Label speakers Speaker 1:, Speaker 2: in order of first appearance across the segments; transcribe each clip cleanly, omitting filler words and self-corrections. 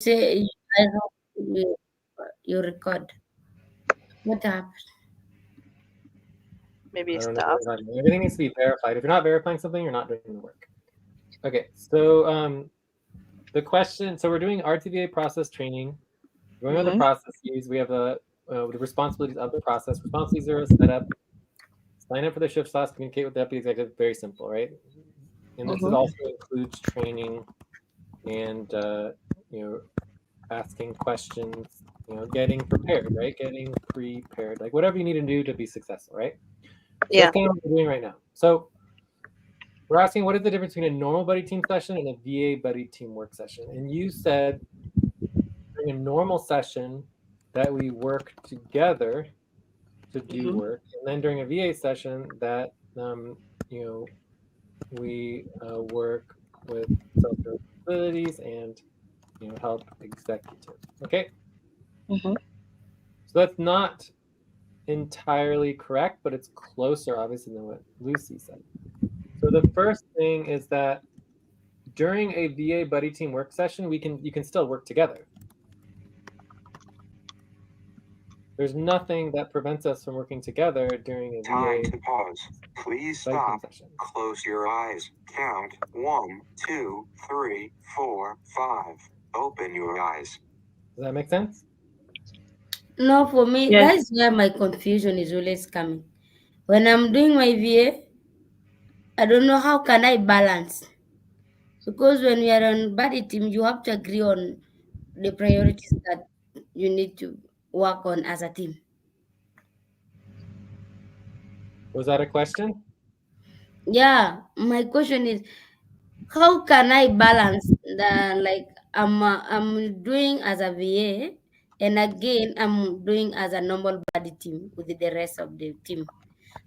Speaker 1: say I hope you record. What happened?
Speaker 2: Maybe
Speaker 3: I don't know
Speaker 2: staff.
Speaker 3: what you're talking about. Everything needs to be verified. If you're not verifying something, you're not doing the work. Okay, so the question. So we're doing RTVA process training. Going over the processes, we have the responsibilities of the process. Responsibilities are set up, sign up for the shift slots, communicate with the deputy executive. Very simple, right? And this is also includes training and asking questions, getting prepared, right? Getting prepared, like whatever you need to do to be successful, right? So
Speaker 2: Yeah.
Speaker 3: that's kind of what we're doing right now. So we're asking what is the difference between a normal buddy team session and a VA buddy team work session? And you said during a normal session that we work together to do work, and then during a VA session that we work with social responsibilities and help executive. Okay,
Speaker 2: Mm-hmm.
Speaker 3: so that's not entirely correct, but it's closer, obviously, than what Lucy said. So the first thing is that during a VA buddy team work session, you can still work together. There's nothing that prevents us from working together during a
Speaker 4: Time
Speaker 3: VA
Speaker 4: to pause. Please
Speaker 3: buddy team
Speaker 4: stop.
Speaker 3: session.
Speaker 4: Close your eyes. Count 1, 2, 3, 4, 5. Open your eyes.
Speaker 3: Does that make sense?
Speaker 1: No, for me,
Speaker 2: Yes.
Speaker 1: that's where my confusion is always coming. When I'm doing my VA, I don't know how can I balance. Because when we are on buddy team, you have to agree on the priorities that you need to work on as a team.
Speaker 3: Was that a question?
Speaker 1: Yeah, my question is how can I balance the like I'm doing as a VA and again I'm doing as a normal body team with the rest of the team.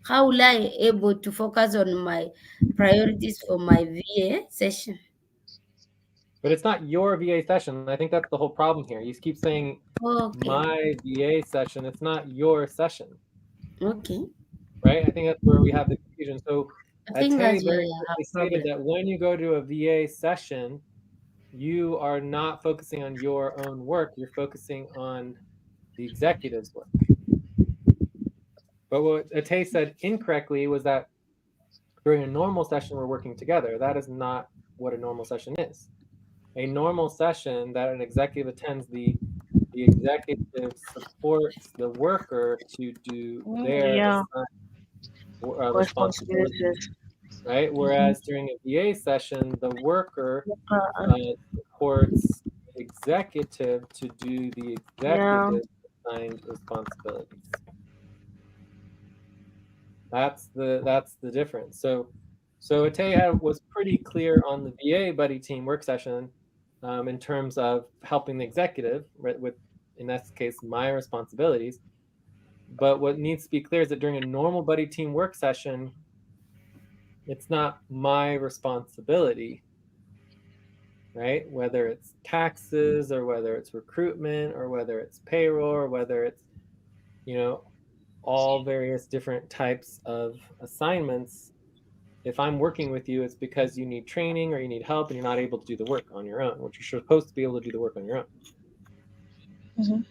Speaker 1: How will I able to focus on my priorities for my VA session?
Speaker 3: But it's not your VA session. I think that's the whole problem here. You keep saying
Speaker 1: Okay,
Speaker 3: my VA session. It's not your session,
Speaker 1: okay.
Speaker 3: right? I think that's where we have the confusion. So
Speaker 1: I think
Speaker 3: Ateh
Speaker 1: that's where
Speaker 3: very
Speaker 1: I
Speaker 3: clearly
Speaker 1: have
Speaker 3: stated
Speaker 1: problem.
Speaker 3: that when you go to a VA session, you are not focusing on your own work. You're focusing on the executive's work. But what Ateh said incorrectly was that during a normal session, we're working together. That is not what a normal session is. A normal session that an executive attends, the executive supports the worker to do their
Speaker 2: Yeah.
Speaker 3: responsibilities,
Speaker 2: Responsibilities.
Speaker 3: right? Whereas during a VA session, the worker
Speaker 2: Uh,
Speaker 3: supports the executive to do the
Speaker 2: yeah.
Speaker 3: executive assigned responsibilities. That's the difference. So Ateh was pretty clear on the VA buddy team work session in terms of helping the executive, right, with in this case my responsibilities. But what needs to be clear is that during a normal buddy team work session, it's not my responsibility, right? Whether it's taxes or whether it's recruitment or whether it's payroll or whether it's all various different types of assignments. If I'm working with you, it's because you need training or you need help and you're not able to do the work on your own, which you're supposed to be able to do the work on your own.
Speaker 2: Mm-hmm.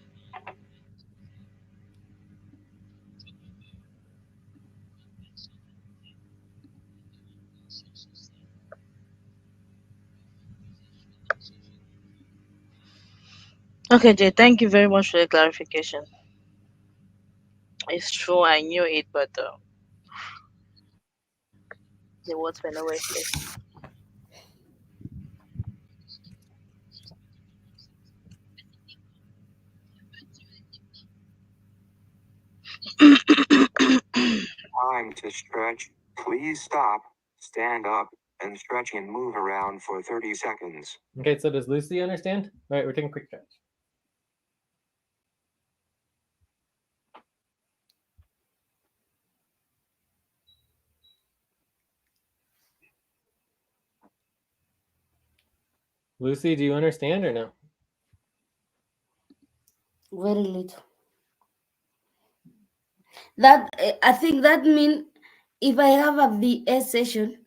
Speaker 2: Okay, Jay. Thank you very much for the clarification. It's true. I knew it, but the words went away.
Speaker 4: Time to stretch. Please stop, stand up, and stretch and move around for 30 seconds.
Speaker 3: Okay, so does Lucy understand? All right, we're taking a quick stretch. Lucy, do you understand or no?
Speaker 1: Very little. That I think that means if I have a VA session,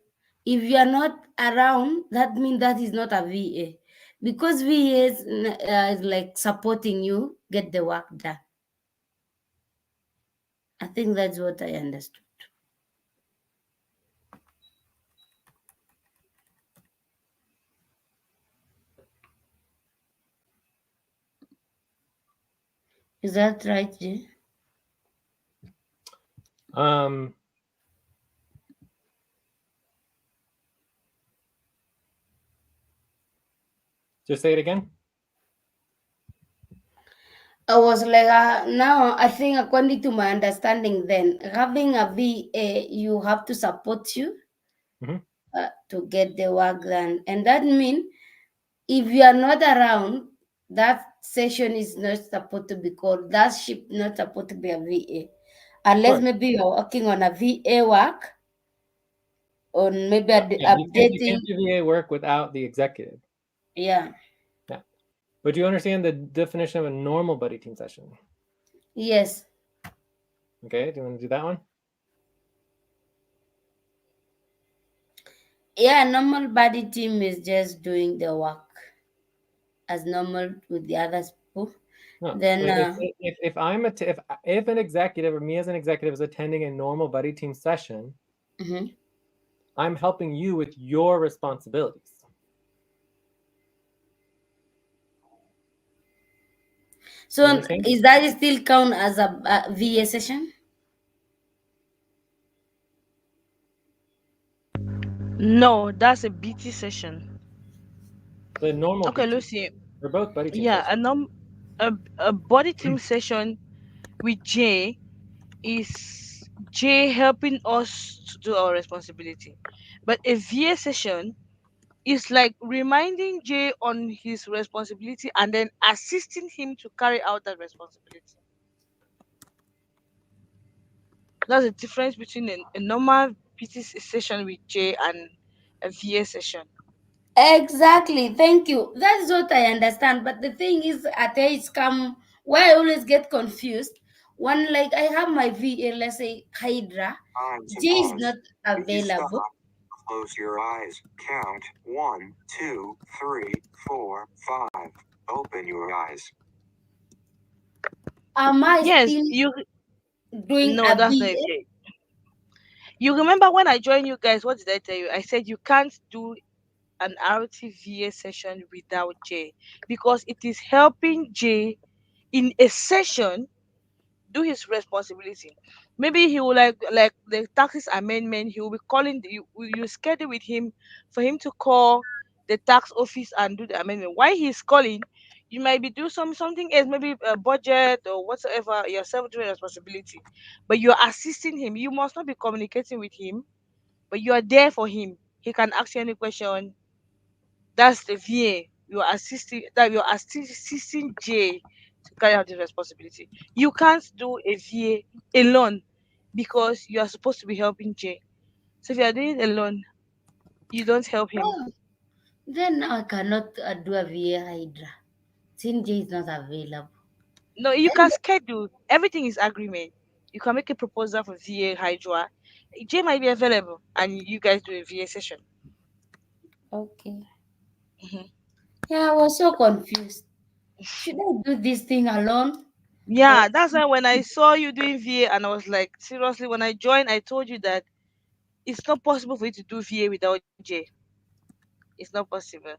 Speaker 1: if you are not around, that means that is not a VA. because VA is like supporting you get the work done. I think that's what I understood. Is that right, Jay?
Speaker 3: Um, just say it again.
Speaker 1: I was like, now I think according to my understanding, then having a VA, you have to support you
Speaker 3: Hmm.
Speaker 1: to get the work done, and that means if you are not around, that session is not supposed to be called. That ship not supposed to be a VA,
Speaker 3: Of
Speaker 1: unless
Speaker 3: course.
Speaker 1: maybe you're working on a VA work, or maybe
Speaker 3: Yeah, you
Speaker 1: updating.
Speaker 3: can't do VA work without the executive.
Speaker 1: Yeah.
Speaker 3: Yeah. But do you understand the definition of a normal buddy team session?
Speaker 1: Yes.
Speaker 3: Okay, do you want to do that one?
Speaker 1: Yeah. Normal body team is just doing the work as normal with the other people.
Speaker 3: No.
Speaker 1: Then.
Speaker 3: If I'm if an executive or me as an executive is attending a normal buddy team session,
Speaker 1: Mhm.
Speaker 3: I'm helping you with your responsibilities. You
Speaker 1: So
Speaker 3: understand?
Speaker 1: is that still count as a VA session?
Speaker 2: No, that's a BT session.
Speaker 3: The normal
Speaker 2: Okay,
Speaker 3: BT.
Speaker 2: Lucy.
Speaker 3: They're both buddy team
Speaker 2: Yeah,
Speaker 3: sessions.
Speaker 2: a body team session with Jay is Jay helping us to do our responsibility. But a VA session is like reminding Jay on his responsibility and then assisting him to carry out that responsibility. That's the difference between a normal PT session with Jay and a VA session.
Speaker 1: Exactly. Thank you. That's what I understand. But the thing is, at age come where I always get confused. One like I have my VA, let's say Hydra.
Speaker 4: Time to
Speaker 1: J is
Speaker 4: pause.
Speaker 1: not
Speaker 4: If you stop,
Speaker 1: available.
Speaker 4: close your eyes. Count 1, 2, 3, 4, 5. Open your eyes.
Speaker 1: Am I
Speaker 2: Yes,
Speaker 1: still
Speaker 2: you
Speaker 1: doing
Speaker 2: no,
Speaker 1: a
Speaker 2: that's not a
Speaker 1: VA?
Speaker 2: VA. You remember when I joined you guys, what did I tell you? I said you can't do an RTVA session without Jay because it is helping Jay in a session do his responsibility. Maybe he will like the taxes amendment. He will be calling you schedule with him for him to call the tax office and do the amendment. While he's calling, you might be do something else, maybe a budget or whatsoever. Yourself doing responsibility, but you're assisting him. You must not be communicating with him, but you are there for him. He can ask you any question. That's the VA. You're assisting J to carry out the responsibility. You can't do a VA alone because you are supposed to be helping J. So if you are doing it alone, you don't help him.
Speaker 1: Oh, then I cannot do a VA Hydra since J is not available.
Speaker 2: No, you can schedule. Everything is agreement. You can make a proposal for VA Hydra. J might be available, and you guys do a VA session.
Speaker 1: Okay.
Speaker 2: Mhm.
Speaker 1: Yeah, I was so confused. Should I do this thing alone? Or
Speaker 2: Yeah, that's why when I saw you doing VA, and I was like, seriously, when I joined, I told you that it's not possible for you to do VA without J. It's not possible.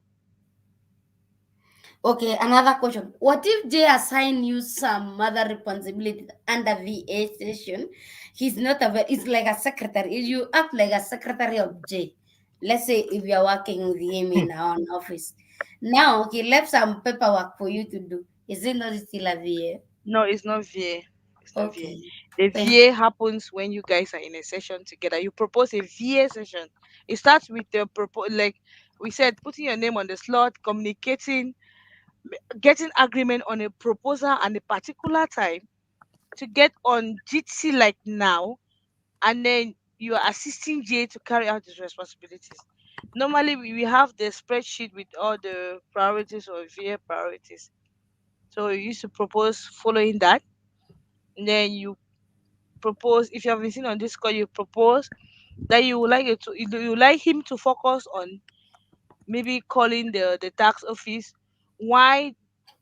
Speaker 1: okay, another question. What if J assign you some other responsibility under VA session? He's not a it's like a secretary. You act like a secretary of J. Let's say if you're working with him in our office. Now he left some paperwork for you to do. Is it not still a VA?
Speaker 2: No, it's not VA. It's not VA.
Speaker 1: Okay.
Speaker 2: The
Speaker 1: Thank
Speaker 2: VA happens when you guys are in a session together. You propose a VA session. It starts with the like we said, putting your name on the slot, communicating, getting agreement on a proposal and a particular time to get on GT like now, and then you are assisting J to carry out his responsibilities. Normally, we have the spreadsheet with all the priorities or VA priorities. So you used to propose following that, and then you propose if you have been seen on this call, you propose that you would like it to you like him to focus on maybe calling the tax office, why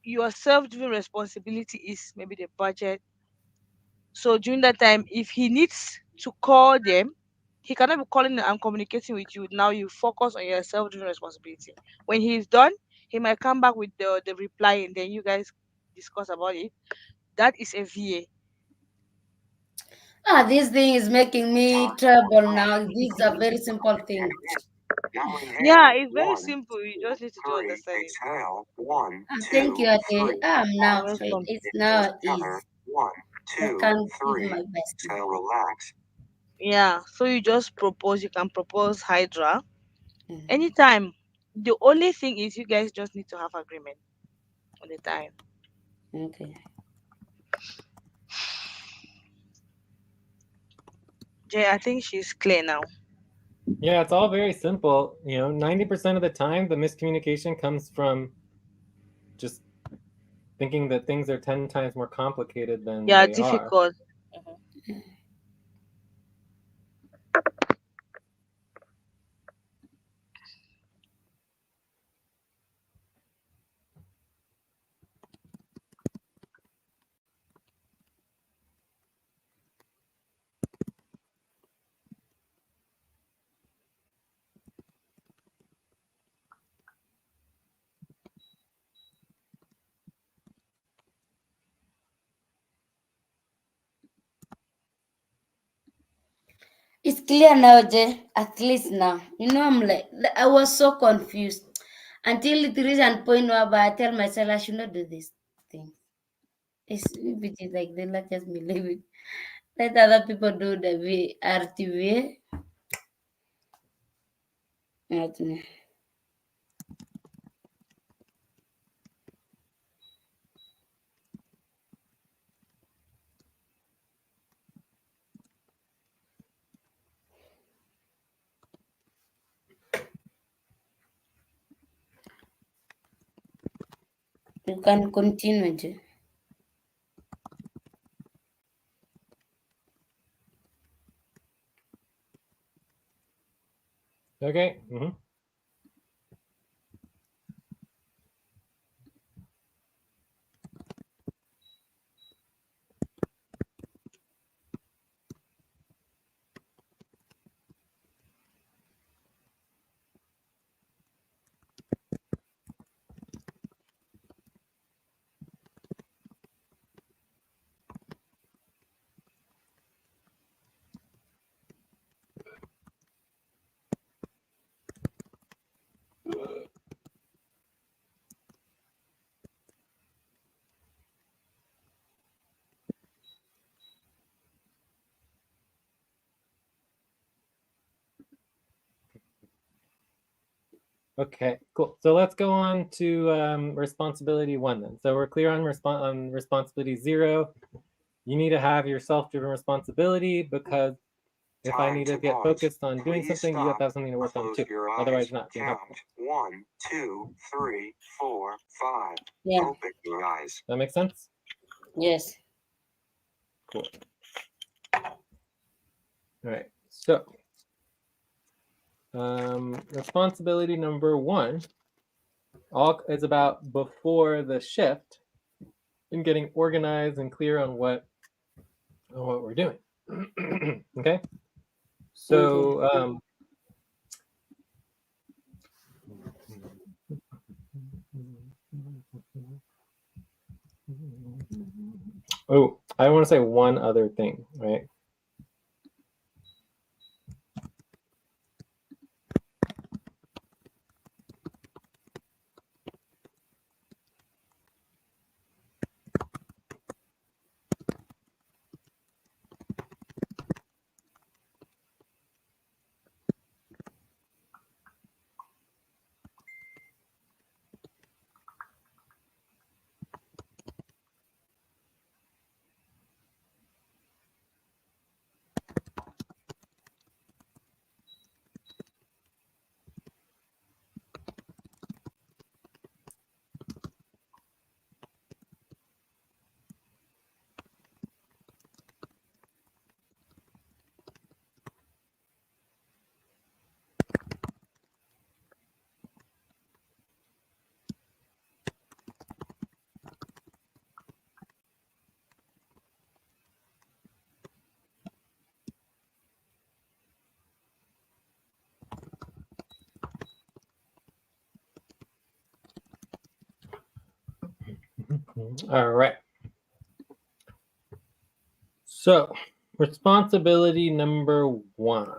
Speaker 2: your self-driven responsibility is maybe the budget. So during that time, if he needs to call them, he cannot be calling and communicating with you. Now you focus on your self-driven responsibility. When he's done, he might come back with the reply, and then you guys discuss about it. That is a VA.
Speaker 1: This thing is making me
Speaker 4: Time
Speaker 1: trouble
Speaker 4: off.
Speaker 1: now. This is a very simple thing.
Speaker 4: Now
Speaker 2: Yeah,
Speaker 4: inhale.
Speaker 2: it's very
Speaker 4: One,
Speaker 2: simple. You
Speaker 4: two,
Speaker 2: just need to
Speaker 4: three.
Speaker 2: understand it.
Speaker 4: Exhale. One,
Speaker 1: Thank you,
Speaker 4: two,
Speaker 1: Ate.
Speaker 4: three,
Speaker 1: I'm
Speaker 4: four.
Speaker 1: now
Speaker 2: You're
Speaker 1: free.
Speaker 2: welcome.
Speaker 1: It's
Speaker 4: Inhale
Speaker 1: now
Speaker 4: together.
Speaker 1: easy.
Speaker 4: One,
Speaker 1: I
Speaker 4: two,
Speaker 1: can give my
Speaker 4: three.
Speaker 1: best now.
Speaker 4: Exhale. Relax.
Speaker 2: Yeah, so you just propose. You can propose Hydra
Speaker 1: Mm,
Speaker 2: anytime. The only thing is you guys just need to have agreement on the time.
Speaker 1: okay.
Speaker 2: Jay, I think she's clear now.
Speaker 3: Yeah, it's all very simple. 90% of the time, the miscommunication comes from just thinking that things are 10 times more complicated than
Speaker 2: Yeah,
Speaker 3: they are.
Speaker 2: difficult.
Speaker 1: It's clear now, Jay. At least now. I'm like, I was so confused until it reached a point where I tell myself I should not do this thing. If it is like, then let just me leave it. Let other people do the RTVA. Not me. You can continue, Jay.
Speaker 3: Okay. Okay, cool. So let's go on to responsibility 1 then. So we're clear on responsibility 0. You need to have your self-driven responsibility because if I need to get focused on doing something, you have to have something to work on too. Otherwise, you're not being helpful.
Speaker 4: Count. 1, 2, 3, 4, 5.
Speaker 1: Yeah.
Speaker 4: Open your eyes.
Speaker 3: That makes sense?
Speaker 1: Yes.
Speaker 3: Cool. All right. So responsibility number 1 is about before the shift and getting organized and clear on what we're doing. Okay. So oh, I want to say one other thing, right? All right. So, responsibility number 1.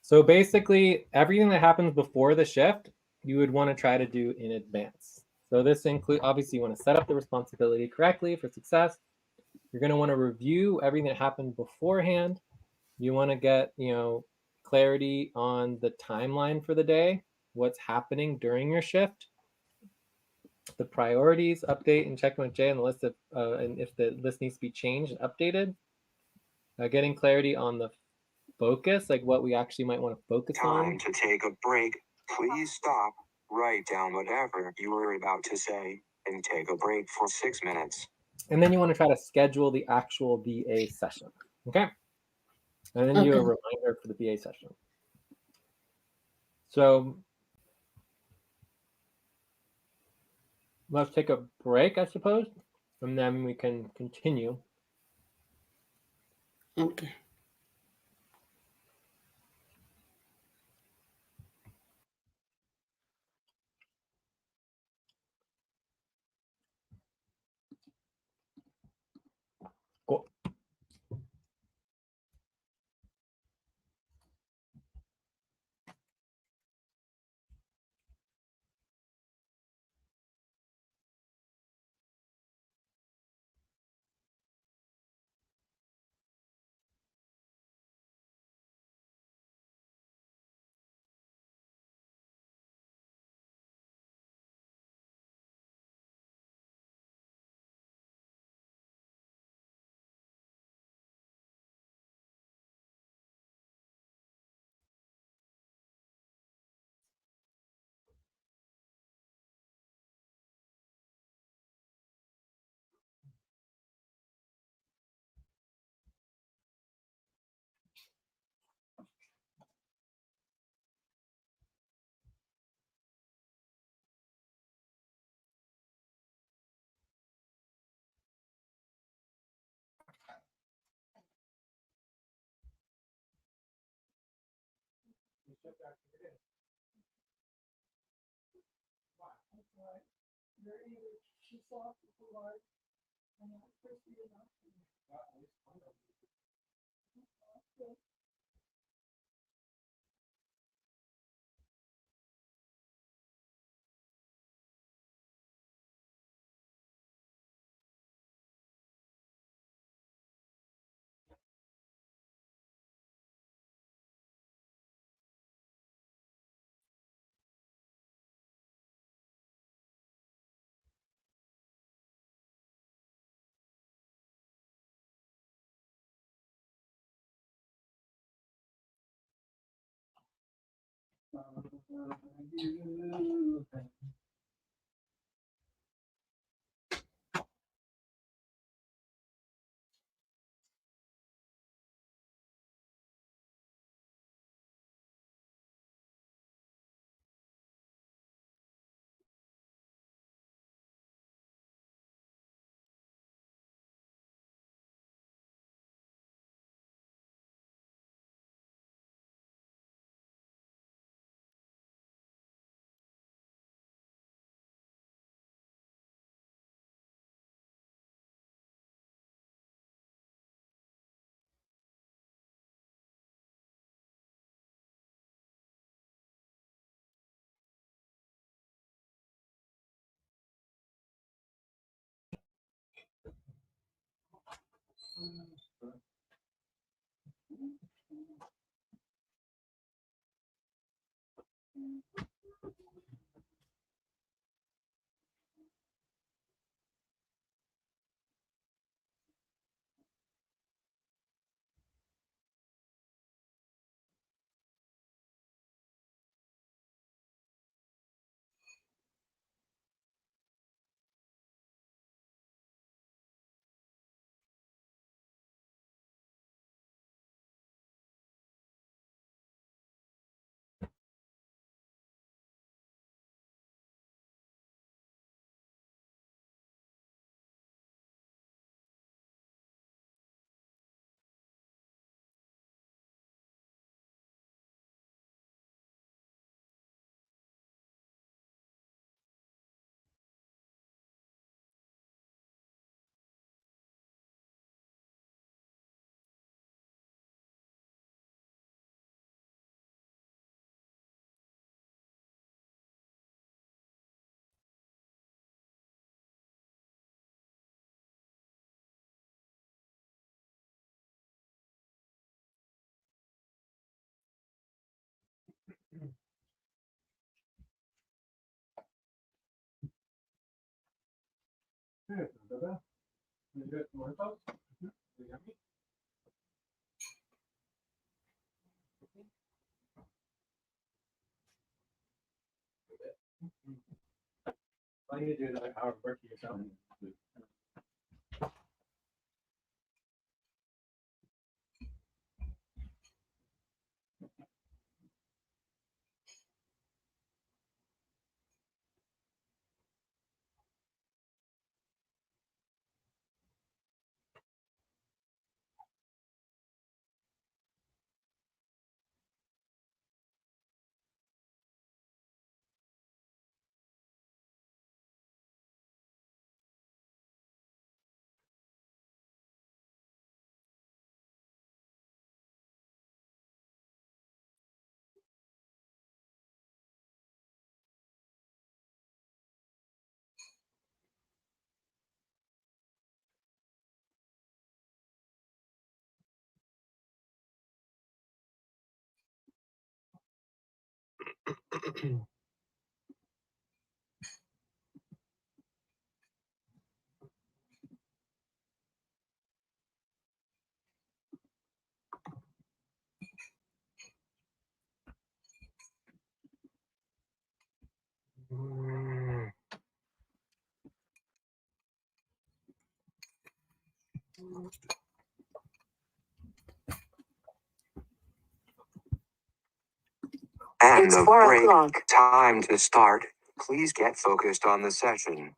Speaker 3: So basically, everything that happens before the shift, you would want to try to do in advance. So this includes, obviously, you want to set up the responsibility correctly for success. You're going to want to review everything that happened beforehand. You want to get, clarity on the timeline for the day, what's happening during your shift, the priorities, update and check with Jay on the list of, and if the list needs to be changed and updated. Getting clarity on the focus, like what we actually might want to focus on.
Speaker 4: Time to take a break. Please stop, write down whatever you were about to say, and take a break for 6 minutes.
Speaker 3: And then you want to try to schedule the actual VA session. Okay. And then do a reminder for the VA session. So let's take a break, I suppose, and then we can continue.
Speaker 1: Okay.
Speaker 3: Cool. All you need to do is another hour of work yourself.
Speaker 4: And it's the 4 o'clock. Time to start. Please get focused on the session.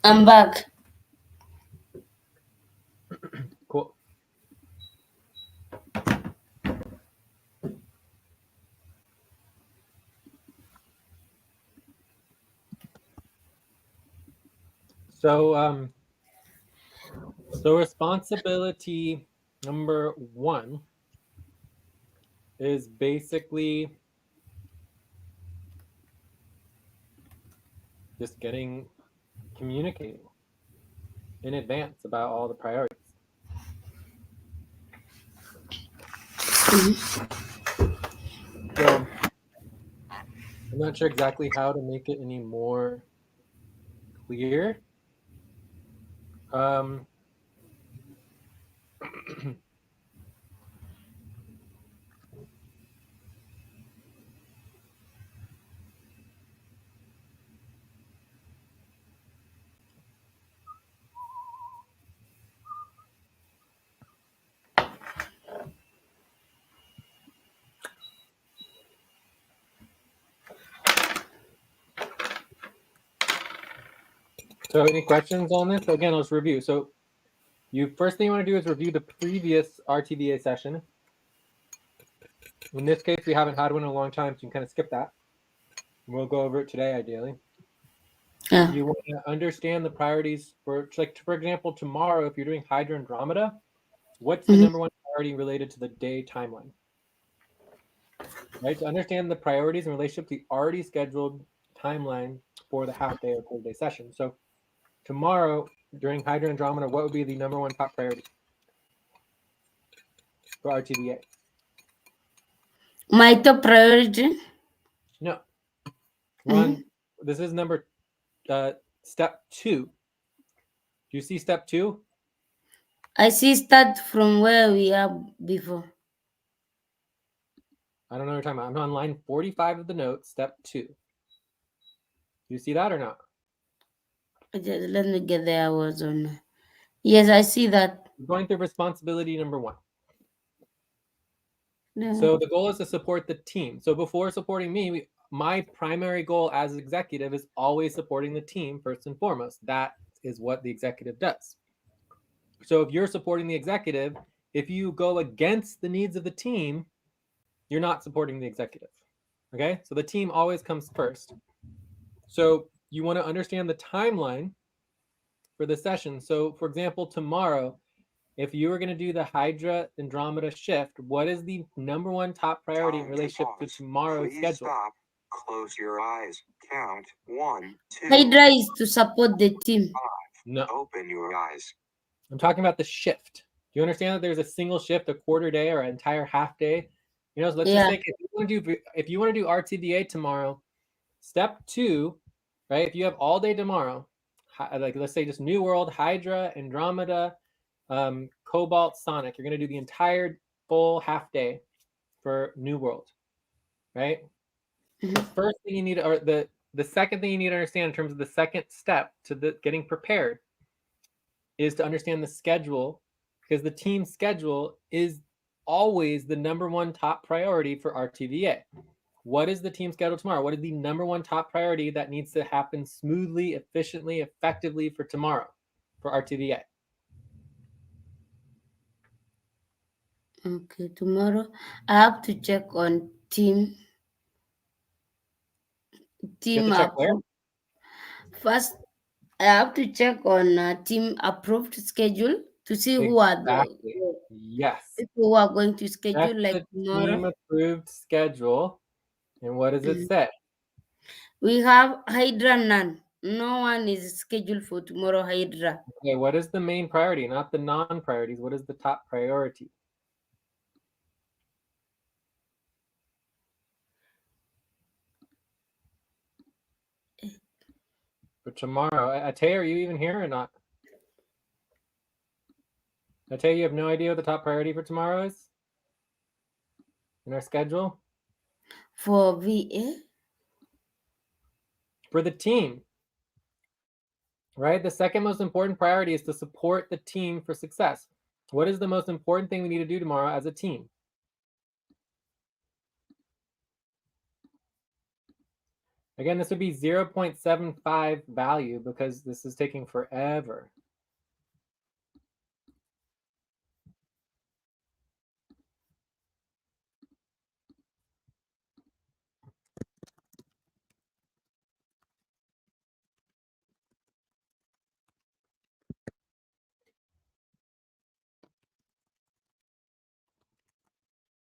Speaker 1: I'm back.
Speaker 3: Cool. So so responsibility number 1 is basically just communicating in advance about all the priorities. So I'm not sure exactly how to make it any more clear. So any questions on this? So again, let's review. So first thing you want to do is review the previous RTVA session. In this case, we haven't had one in a long time, so you can kind of skip that. We'll go over it today, ideally.
Speaker 1: Yeah.
Speaker 3: You want to understand the priorities for example, tomorrow, if you're doing Hydra Andromeda, what's the number 1 priority related to the day timeline? Right? To understand the priorities in relationship to the already scheduled timeline for the half day or full day session. So tomorrow, during Hydra Andromeda, what would be the number 1 top priority for RTVA?
Speaker 1: My top priority.
Speaker 3: No. One. This is step 2. Do you see step 2?
Speaker 1: I see start from where we are before.
Speaker 3: I don't know what you're talking about. I'm on line 45 of the notes, step 2. Do you see that or not?
Speaker 1: Let me get there. I was on. Yes, I see that.
Speaker 3: We're going through responsibility number 1.
Speaker 1: Yeah.
Speaker 3: So the goal is to support the team. So before supporting me, my primary goal as executive is always supporting the team first and foremost. That is what the executive does. So if you're supporting the executive, if you go against the needs of the team, you're not supporting the executive. Okay? So the team always comes first. So you want to understand the timeline for the session. So for example, tomorrow, if you were going to do the Hydra Andromeda shift, what is the number 1 top priority in relationship to tomorrow's schedule?
Speaker 4: Stop. Close your eyes. Count 1, 2.
Speaker 1: Hydra is to support the team.
Speaker 3: No.
Speaker 4: Open your eyes.
Speaker 3: I'm talking about the shift. Do you understand that there's a single shift, a quarter day or an entire half day? So let's just say if you want to do RTVA tomorrow, step 2, right? If you have all day tomorrow, like let's say just New World, Hydra, Andromeda, Cobalt, Sonic. You're going to do the entire full half day for New World, right? The first thing you need, or the second thing you need to understand in terms of the second step to the getting prepared, is to understand the schedule, because the team schedule is always the number one top priority for RTVA. What is the team schedule tomorrow? What is the number one top priority that needs to happen smoothly, efficiently, effectively for tomorrow for RTVA?
Speaker 1: Okay, tomorrow I have to check on
Speaker 3: You have
Speaker 1: team
Speaker 3: to check where?
Speaker 1: first. I have to check on team approved schedule to see who are
Speaker 3: Exactly.
Speaker 1: the
Speaker 3: Yes.
Speaker 1: people who are going to
Speaker 3: That's
Speaker 1: schedule like
Speaker 3: the
Speaker 1: tomorrow.
Speaker 3: team approved schedule. And what does it say?
Speaker 1: We have Hydra none. No one is scheduled for tomorrow, Hydra.
Speaker 3: Okay, what is the main priority? Not the non-priorities. What is the top priority? For tomorrow. Ateh, are you even here or not? Ateh, you have no idea what the top priority for tomorrow is in our schedule?
Speaker 1: For VA?
Speaker 3: For the team, right? The second most important priority is to support the team for success. What is the most important thing we need to do tomorrow as a team? Again, this would be 0.75 value because this is taking forever.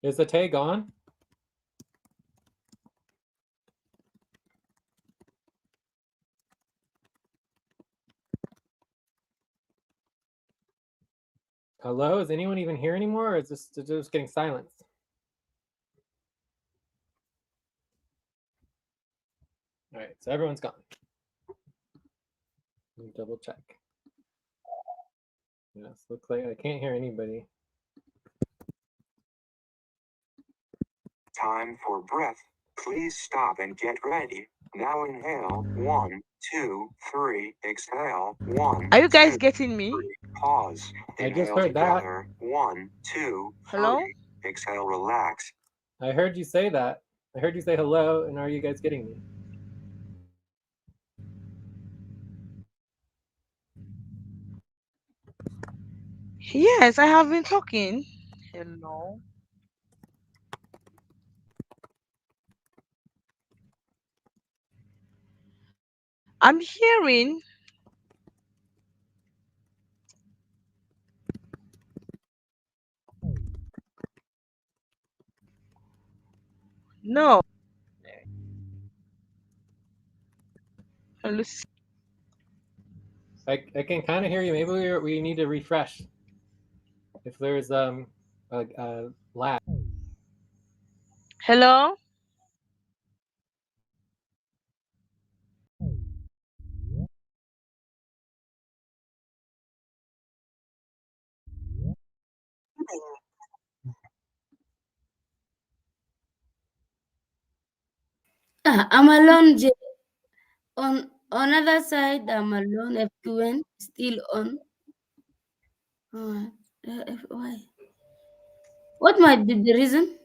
Speaker 3: Is the tag on? Hello, is anyone even here anymore, or is this just getting silenced? All right, so everyone's gone. Let me double check. Yes, looks like I can't hear anybody.
Speaker 4: Time for breath. Please stop and get ready. Now inhale. 1, 2, 3. Exhale. 1.
Speaker 2: Are you guys
Speaker 4: 2,
Speaker 2: getting me?
Speaker 4: 3. Pause.
Speaker 3: I just
Speaker 4: Inhale
Speaker 3: heard that.
Speaker 4: together. 1, 2, 3.
Speaker 2: Hello?
Speaker 4: Exhale. Relax.
Speaker 3: I heard you say that. I heard you say hello, and are you guys getting me?
Speaker 2: Yes, I have been talking. Hello. I'm hearing. No. Hello.
Speaker 3: I can kind of hear you. Maybe we need to refresh. If there's a lag.
Speaker 2: Hello?
Speaker 1: I'm alone, Jay. On other side, I'm alone. FQN still on. Why? What might be the reason?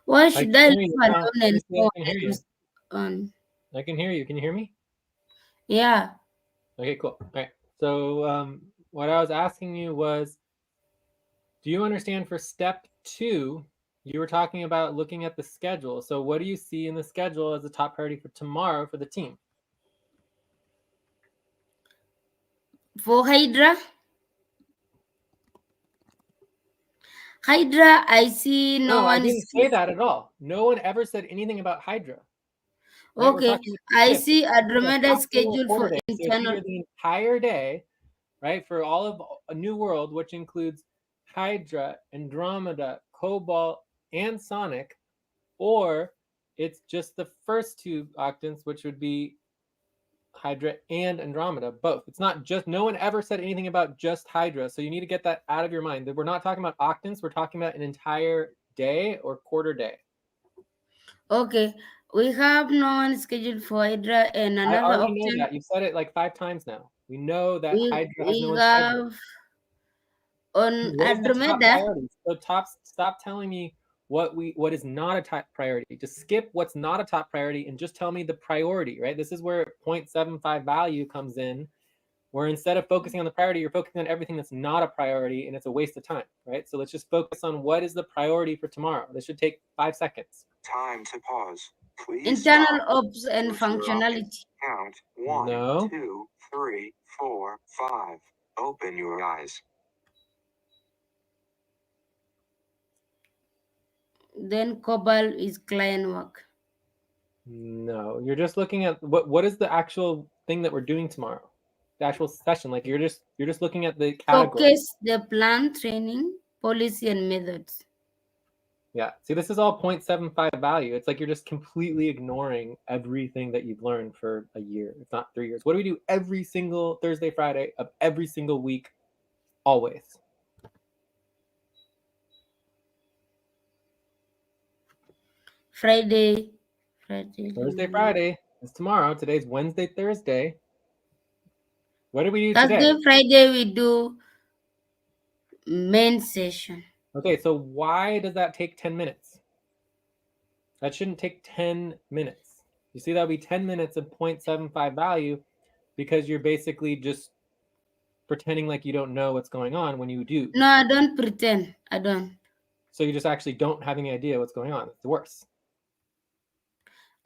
Speaker 1: Why
Speaker 3: I
Speaker 1: should
Speaker 3: can
Speaker 1: I
Speaker 3: hear
Speaker 1: leave
Speaker 3: you.
Speaker 1: alone and
Speaker 3: Seriously,
Speaker 1: no
Speaker 3: I
Speaker 1: one
Speaker 3: can hear you.
Speaker 1: else on?
Speaker 3: I can hear you. Can you hear me?
Speaker 1: Yeah.
Speaker 3: Okay, cool. All right. So what I was asking you was, do you understand for step 2, you were talking about looking at the schedule. So what do you see in the schedule as a top priority for tomorrow for the team?
Speaker 1: For Hydra, I see no
Speaker 3: No, I
Speaker 1: one
Speaker 3: didn't
Speaker 1: is.
Speaker 3: say that at all. No one ever said anything about Hydra. Right? We're
Speaker 1: Okay,
Speaker 3: talking about
Speaker 1: I
Speaker 3: shift.
Speaker 1: see
Speaker 3: It's a
Speaker 1: Andromeda
Speaker 3: half day or a
Speaker 1: schedule
Speaker 3: quarter
Speaker 1: for
Speaker 3: day. So it's
Speaker 1: internal.
Speaker 3: either the entire day, right, for all of a New World, which includes Hydra, Andromeda, Cobalt, and Sonic, or it's just the first 2 octants, which would be Hydra and Andromeda, both. It's not just, no one ever said anything about just Hydra, so you need to get that out of your mind. That we're not talking about octants, we're talking about an entire day or quarter day.
Speaker 1: Okay, we have no one scheduled for Hydra, and
Speaker 3: I
Speaker 1: another
Speaker 3: already know
Speaker 1: option
Speaker 3: that. You've said it like 5 times now. We know that Hydra has no
Speaker 1: we
Speaker 3: one scheduled.
Speaker 1: have on
Speaker 3: What is the top
Speaker 1: Andromeda.
Speaker 3: priority? So stop telling me what is not a top priority. Just skip what's not a top priority and just tell me the priority, right? This is where 0.75 value comes in, where instead of focusing on the priority, you're focusing on everything that's not a priority, and it's a waste of time, right? So let's just focus on what is the priority for tomorrow. This should take 5 seconds.
Speaker 4: Time to pause. Please
Speaker 1: Internal
Speaker 4: stop.
Speaker 1: ops and
Speaker 4: Go to your options.
Speaker 1: functionality.
Speaker 4: Count 1,
Speaker 3: No.
Speaker 4: 2, 3, 4, 5. Open your eyes.
Speaker 1: Then COBOL is client work.
Speaker 3: No, you're just looking at what is the actual thing that we're doing tomorrow, the actual session. Like you're just looking at the category.
Speaker 1: Showcase the plan, training, policy, and methods.
Speaker 3: Yeah, see, this is all 0.75 value. It's like you're just completely ignoring everything that you've learned for a year, if not 3 years. What do we do every single Thursday, Friday of every single week, always?
Speaker 1: Friday.
Speaker 3: Thursday, Friday is tomorrow. Today's Wednesday, Thursday. What did we do
Speaker 1: Thursday,
Speaker 3: today?
Speaker 1: Friday, we do main session.
Speaker 3: Okay, so why does that take 10 minutes? That shouldn't take 10 minutes. You see, that would be 10 minutes of 0.75 value because you're basically just pretending like you don't know what's going on when you do.
Speaker 1: No, I don't pretend. I don't.
Speaker 3: So you just actually don't have any idea what's going on. It's worse.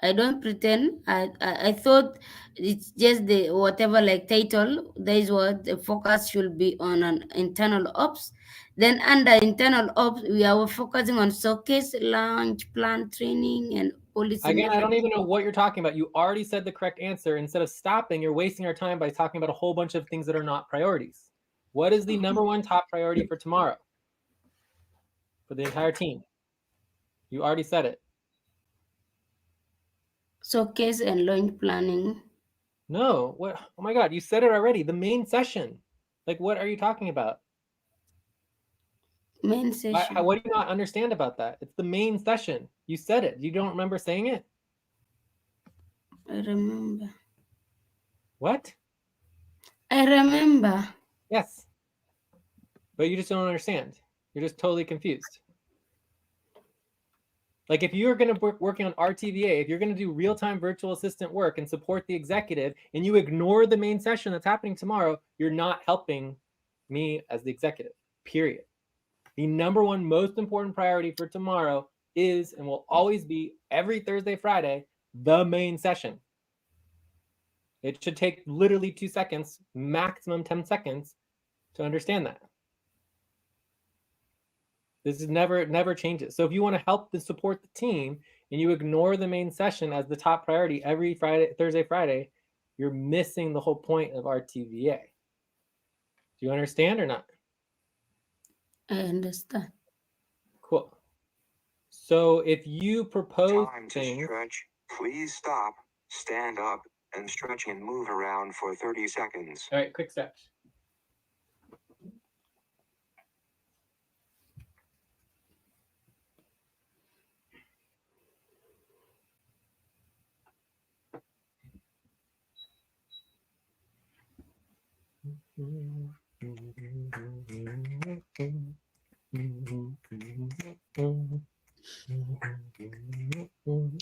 Speaker 1: I don't pretend. I thought it's just the whatever like title. That is what the focus should be on an internal ops. Then under internal ops, we are focusing on showcase, launch, plan, training, and policy
Speaker 3: Again, I
Speaker 1: method.
Speaker 3: don't even know what you're talking about. You already said the correct answer. Instead of stopping, you're wasting our time by talking about a whole bunch of things that are not priorities. What is the number one top priority for tomorrow? For the entire team? You already said it.
Speaker 1: Showcase and launch planning.
Speaker 3: No, what? Oh my God, you said it already. The main session. Like, what are you talking about?
Speaker 1: Main session.
Speaker 3: What do you not understand about that? It's the main session. You said it. You don't remember saying it?
Speaker 1: I remember.
Speaker 3: What?
Speaker 1: I remember.
Speaker 3: Yes. But you just don't understand. You're just totally confused. Like if you're going to working on RTVA, if you're going to do real-time virtual assistant work and support the executive, and you ignore the main session that's happening tomorrow, you're not helping me as the executive, period. The number one most important priority for tomorrow is and will always be every Thursday, Friday, the main session. It should take literally 2 seconds, maximum 10 seconds to understand that. This is never changes. So if you want to help to support the team and you ignore the main session as the top priority every Thursday, Friday, you're missing the whole point of RTVA. Do you understand or not?
Speaker 1: I understand.
Speaker 3: Cool. So if you propose
Speaker 4: Time to
Speaker 3: things,
Speaker 4: stretch. Please stop, stand up, and stretch and move around for 30 seconds.
Speaker 3: all right, quick stretch.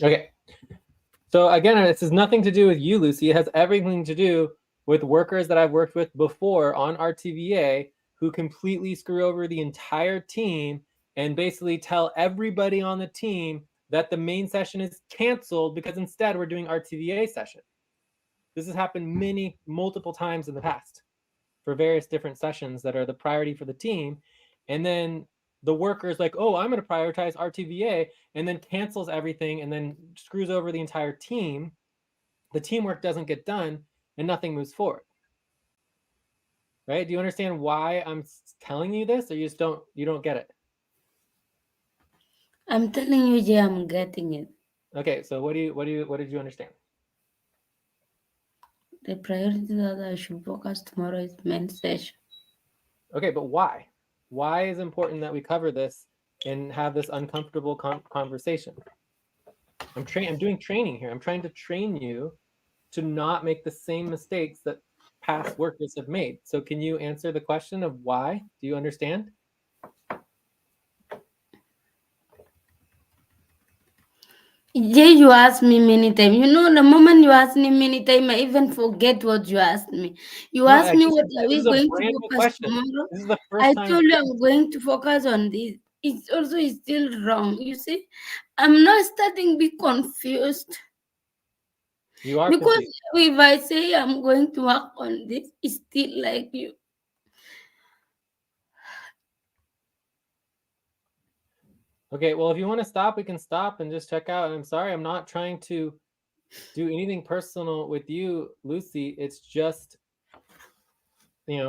Speaker 3: Okay. So again, this has nothing to do with you, Lucy. It has everything to do with workers that I've worked with before on RTVA who completely screw over the entire team and basically tell everybody on the team that the main session is canceled because instead we're doing RTVA session. This has happened multiple times in the past for various different sessions that are the priority for the team. And then the worker is like, oh, I'm going to prioritize RTVA, and then cancels everything and then screws over the entire team. The teamwork doesn't get done and nothing moves forward. Right? Do you understand why I'm telling you this, or you don't get it?
Speaker 1: I'm telling you, Jay, I'm getting it.
Speaker 3: Okay, so what did you understand?
Speaker 1: The priority that I should focus tomorrow is main session.
Speaker 3: Okay, but why? Why is it important that we cover this and have this uncomfortable conversation? I'm doing training here. I'm trying to train you to not make the same mistakes that past workers have made. So can you answer the question of why? Do you understand?
Speaker 1: Yeah, you asked me many times. You know, the moment you ask me many times, I even forget what you asked me. You
Speaker 3: No,
Speaker 1: asked me what are
Speaker 3: this
Speaker 1: we
Speaker 3: is a
Speaker 1: going to
Speaker 3: brand new
Speaker 1: focus
Speaker 3: question.
Speaker 1: tomorrow.
Speaker 3: This is the first
Speaker 1: I
Speaker 3: time.
Speaker 1: told you I'm going to focus on this. It's also is still wrong. You see, I'm not starting to be confused
Speaker 3: You are
Speaker 1: because
Speaker 3: confused.
Speaker 1: if I say I'm going to work on this, it's still like you.
Speaker 3: Okay, well, if you want to stop, we can stop and just check out. And I'm sorry, I'm not trying to do anything personal with you, Lucy. It's just,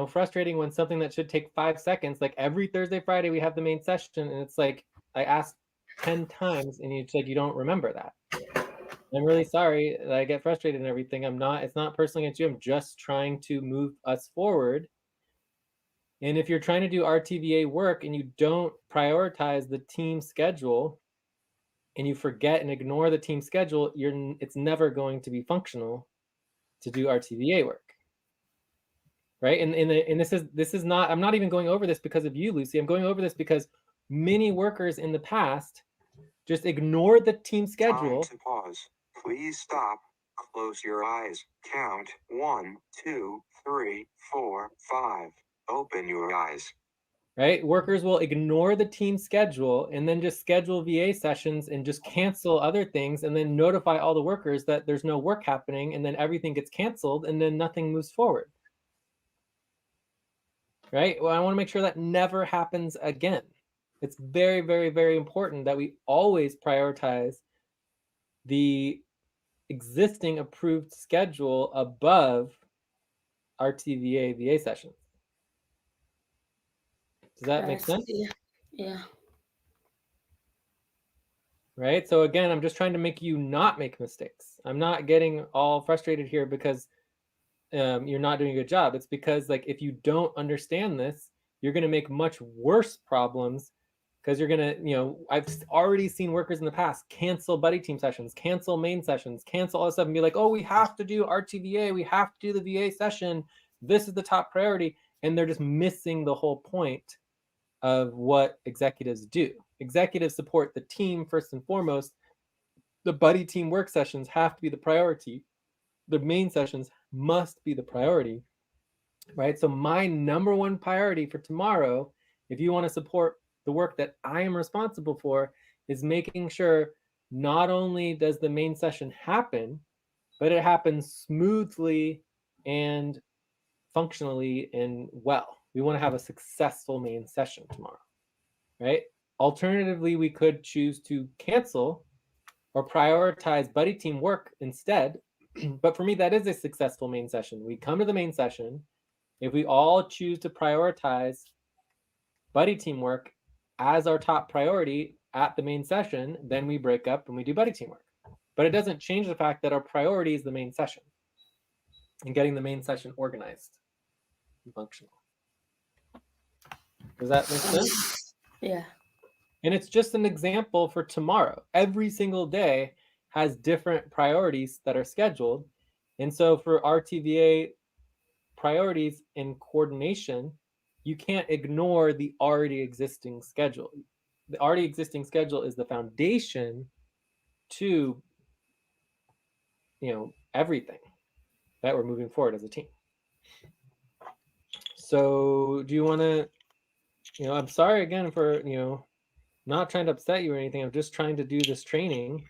Speaker 3: frustrating when something that should take 5 seconds, like every Thursday, Friday, we have the main session, and it's like I asked 10 times, and it's like you don't remember that. I'm really sorry that I get frustrated and everything. It's not personally against you. I'm just trying to move us forward. And if you're trying to do RTVA work and you don't prioritize the team schedule and you forget and ignore the team schedule, it's never going to be functional to do RTVA work. Right? And this is not, I'm not even going over this because of you, Lucy. I'm going over this because many workers in the past just ignored the team schedule.
Speaker 4: Time to pause. Please stop. Close your eyes. Count 1, 2, 3, 4, 5. Open your eyes.
Speaker 3: Right? Workers will ignore the team schedule and then just schedule VA sessions and just cancel other things and then notify all the workers that there's no work happening, and then everything gets canceled and then nothing moves forward. Right? Well, I want to make sure that never happens again. It's very, very, very important that we always prioritize the existing approved schedule above RTVA VA sessions. Does that make sense?
Speaker 1: Yeah.
Speaker 3: Right? So again, I'm just trying to make you not make mistakes. I'm not getting all frustrated here because you're not doing a good job. It's because if you don't understand this, you're going to make much worse problems, because you're going to, I've already seen workers in the past cancel buddy team sessions, cancel main sessions, cancel all this stuff and be like, oh, we have to do RTVA, we have to do the VA session, this is the top priority, and they're just missing the whole point of what executives do. Executives support the team first and foremost. The buddy team work sessions have to be the priority. The main sessions must be the priority, right? So my number one priority for tomorrow, if you want to support the work that I am responsible for, is making sure not only does the main session happen, but it happens smoothly and functionally and well. We want to have a successful main session tomorrow, right? Alternatively, we could choose to cancel or prioritize buddy team work instead. But for me, that is a successful main session. We come to the main session. If we all choose to prioritize buddy team work as our top priority at the main session, then we break up and we do buddy team work. But it doesn't change the fact that our priority is the main session and getting the main session organized and functional. Does that make sense?
Speaker 1: Yeah.
Speaker 3: And it's just an example for tomorrow. Every single day has different priorities that are scheduled. And so for RTVA priorities in coordination, you can't ignore the already existing schedule. The already existing schedule is the foundation to, everything that we're moving forward as a team. So do you want to, I'm sorry again for, not trying to upset you or anything. I'm just trying to do this training.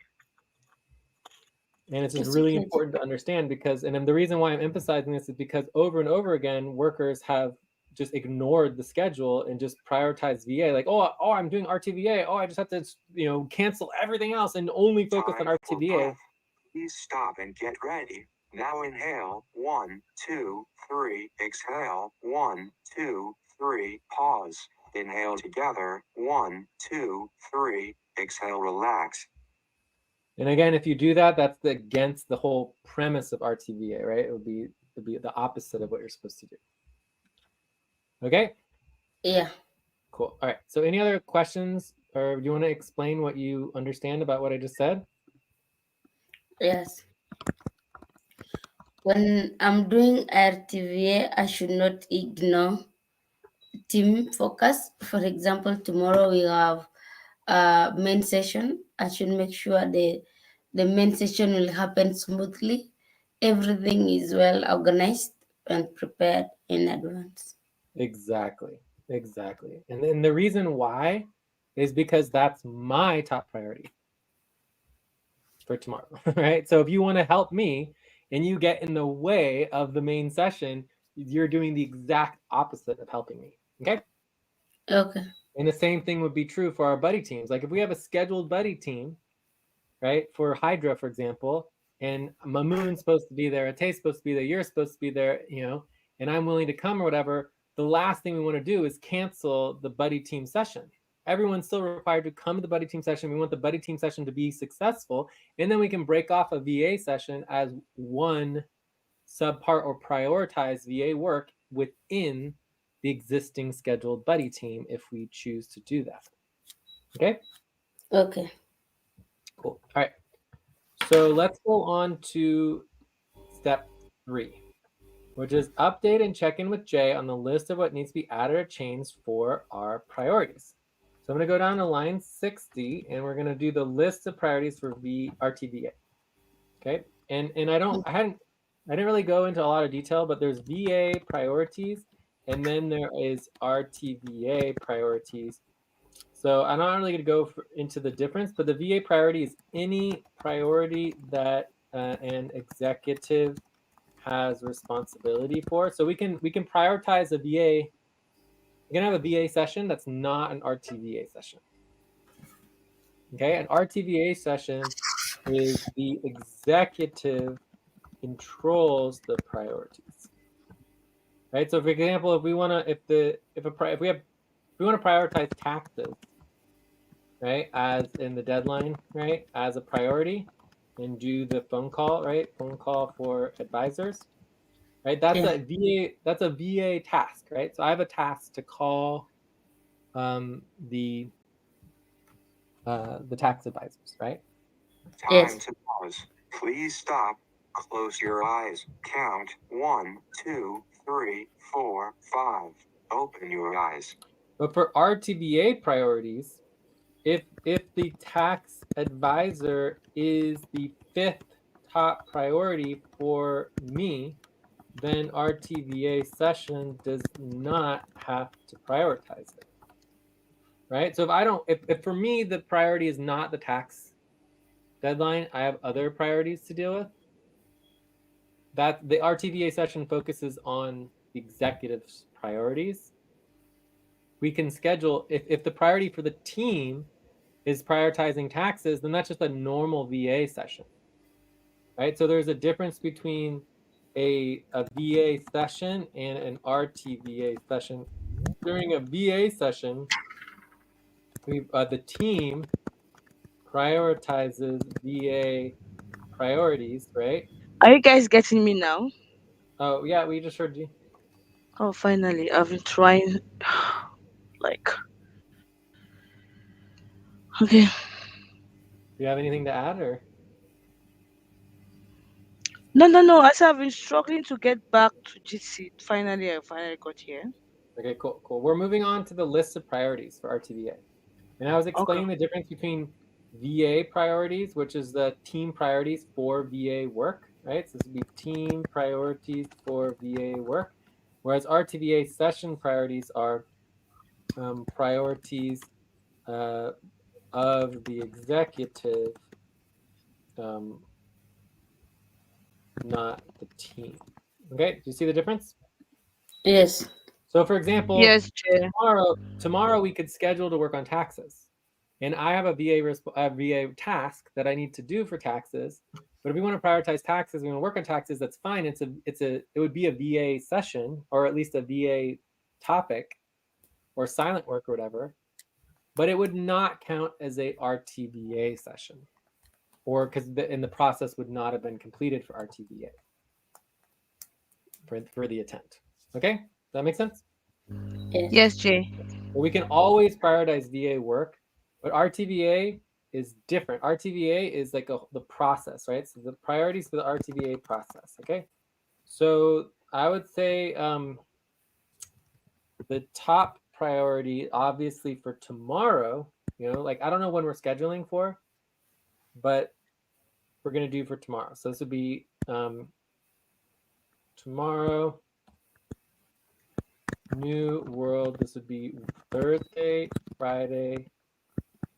Speaker 3: And it's just really important to understand, because, and then the reason why I'm emphasizing this is because over and over again, workers have just ignored the schedule and just prioritized VA. Like, oh, I'm doing RTVA. Oh, I just have to, cancel everything else and only focus on RTVA.
Speaker 4: Please stop and get ready. Now inhale, 1, 2, 3. Exhale, 1, 2, 3. Pause. Inhale together, 1, 2, 3. Exhale, relax.
Speaker 3: And again, if you do that, that's against the whole premise of RTVA, right? It would be the opposite of what you're supposed to do. Okay?
Speaker 1: Yeah.
Speaker 3: Cool. All right. So any other questions, or do you want to explain what you understand about what I just said?
Speaker 1: Yes. When I'm doing RTVA, I should not ignore team focus. For example, tomorrow we have a main session. I should make sure the main session will happen smoothly. Everything is well organized and prepared in advance.
Speaker 3: Exactly. Exactly. And then the reason why is because that's my top priority for tomorrow, right? So if you want to help me and you get in the way of the main session, you're doing the exact opposite of helping me. Okay?
Speaker 1: Okay.
Speaker 3: And the same thing would be true for our buddy teams. Like if we have a scheduled buddy team, right, for Hydra, for example, and Mamoon's supposed to be there, Ateh's supposed to be there, you're supposed to be there, and I'm willing to come or whatever, the last thing we want to do is cancel the buddy team session. Everyone's still required to come to the buddy team session. We want the buddy team session to be successful, and then we can break off a VA session as one subpart or prioritize VA work within the existing scheduled buddy team if we choose to do that. Okay?
Speaker 1: Okay.
Speaker 3: Cool. All right. So let's go on to step 3, which is update and check in with Jay on the list of what needs to be added or changed for our priorities. So I'm going to go down to line 60 and we're going to do the list of priorities for RTVA. Okay. And I didn't really go into a lot of detail, but there's VA priorities and then there is RTVA priorities. So I'm not really going to go into the difference, but the VA priority is any priority that an executive has responsibility for. So we can prioritize a VA. We can have a VA session that's not an RTVA session. Okay, an RTVA session is the executive controls the priorities. Right. So, for example, if we want to, if we want to prioritize taxes, right, as in the deadline, right, as a priority, and do the phone call, right, phone call for advisors, right. That's
Speaker 1: Yeah.
Speaker 3: a VA task, right. So I have a task to call the tax advisors, right.
Speaker 1: Yes.
Speaker 4: Time to pause. Please stop. Close your eyes. Count 1, 2, 3, 4, 5. Open your eyes.
Speaker 3: But for RTVA priorities, if the tax advisor is the 5th top priority for me, then RTVA session does not have to prioritize it. Right? So if for me the priority is not the tax deadline, I have other priorities to deal with, that the RTVA session focuses on the executive's priorities. We can schedule, if the priority for the team is prioritizing taxes, then that's just a normal VA session, right? So there's a difference between a VA session and an RTVA session. During a VA session, the team prioritizes VA priorities, right?
Speaker 2: Are you guys getting me now?
Speaker 3: Oh yeah, we just heard you.
Speaker 2: Oh, finally. I've been trying. Like, okay.
Speaker 3: Do you have anything to add, or?
Speaker 2: No, no, no. I said I've been struggling to get back to GC. Finally, I finally got here.
Speaker 3: Okay, cool, cool. We're moving on to the list of priorities for RTVA. And I was
Speaker 2: Okay.
Speaker 3: explaining the difference between VA priorities, which is the team priorities for VA work, right? So this would be team priorities for VA work, whereas RTVA session priorities are priorities of the executive, um, not the team. Okay, do you see the difference?
Speaker 1: Yes.
Speaker 3: So, for example,
Speaker 2: Yes, Jay.
Speaker 3: tomorrow we could schedule to work on taxes, and I have a VA task that I need to do for taxes. But if we want to prioritize taxes, we want to work on taxes. That's fine. It would be a VA session, or at least a VA topic, or silent work or whatever. But it would not count as a RTVA session. or because in the process would not have been completed for RTVA for the attempt. Okay, does that make sense?
Speaker 1: Yes.
Speaker 2: Yes, Jay.
Speaker 3: Well, we can always prioritize VA work, but RTVA is different. RTVA is like the process, right? So the priorities for the RTVA process. Okay, so I would say the top priority, obviously, for tomorrow. Like I don't know when we're scheduling for, but we're gonna do for tomorrow. So this would be tomorrow. New World. This would be Thursday, Friday,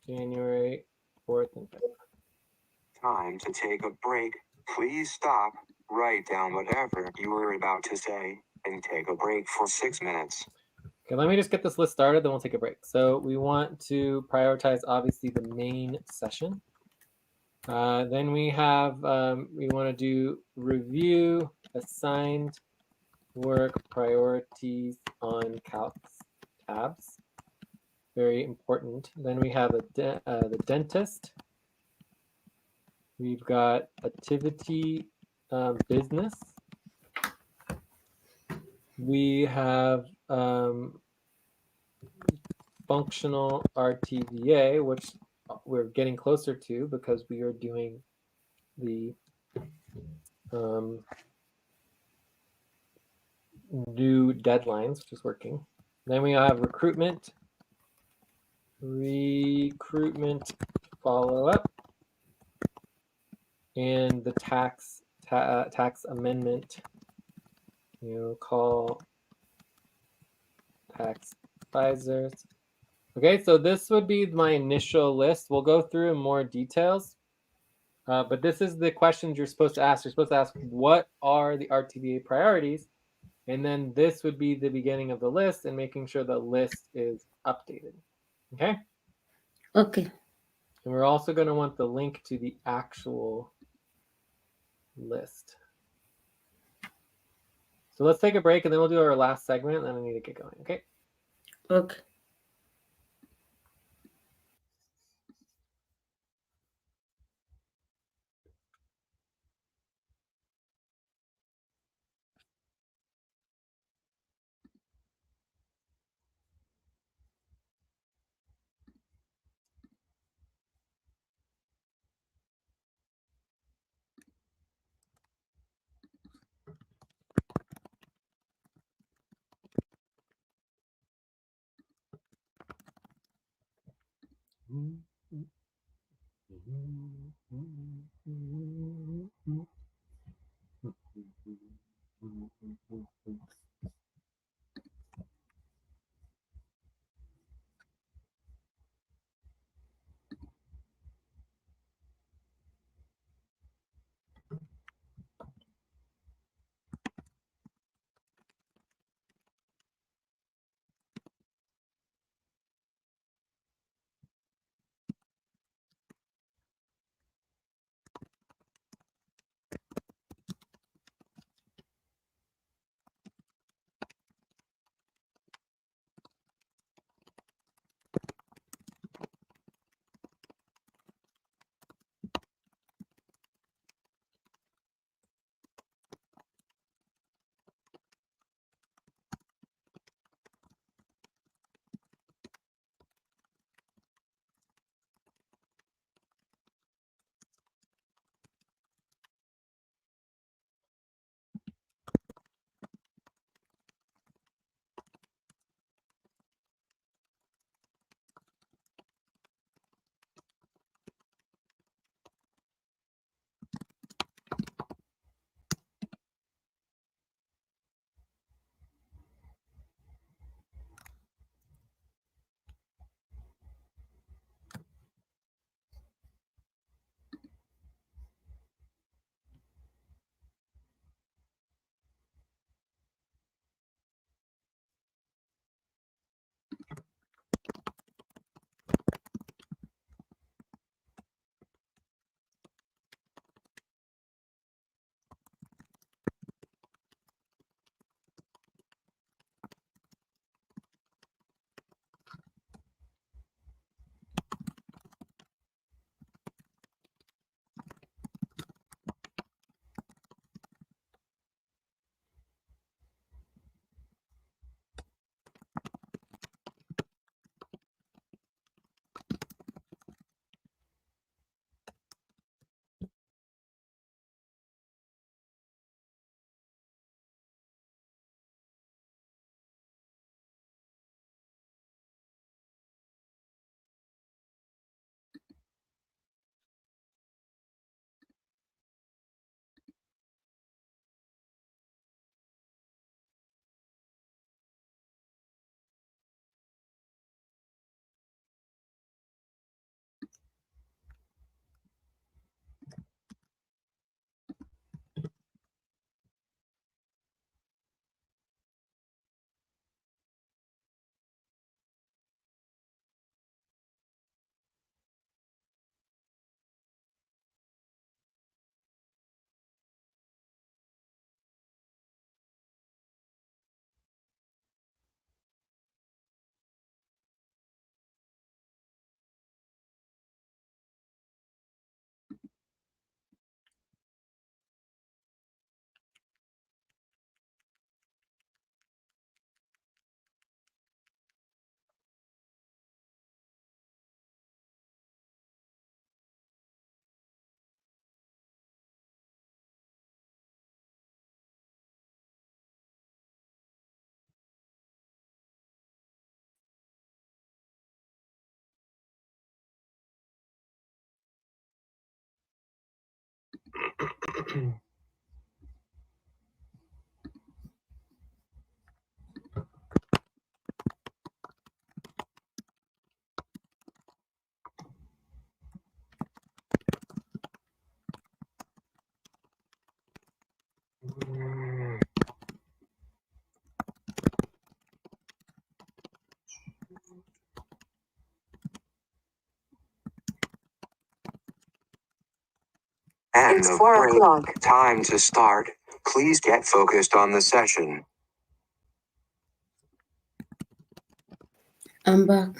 Speaker 3: January 4th and 5th.
Speaker 4: Time to take a break. Please stop, write down whatever you were about to say, and take a break for 6 minutes.
Speaker 3: Okay, let me just get this list started, then we'll take a break. So we want to prioritize, obviously, the main session. Then we have, we want to do review assigned work priorities on calcs tabs. Very important. Then we have the dentist. We've got Ativity business. We have functional RTVA, which we're getting closer to because we are doing the new deadlines, which is working. Then we have recruitment follow-up, and the tax amendment, call tax advisors. Okay, so this would be my initial list. We'll go through in more details, but this is the questions you're supposed to ask. You're supposed to ask, what are the RTVA priorities? And then this would be the beginning of the list and making sure the list is updated. Okay?
Speaker 1: Okay.
Speaker 3: And we're also going to want the link to the actual list. So let's take a break and then we'll do our last segment and then I need to get going. Okay?
Speaker 1: Okay.
Speaker 4: It's 4 o'clock. Time to start. Please get focused on the session.
Speaker 1: I'm back.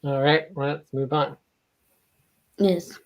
Speaker 3: All right, let's move on.
Speaker 1: Yes.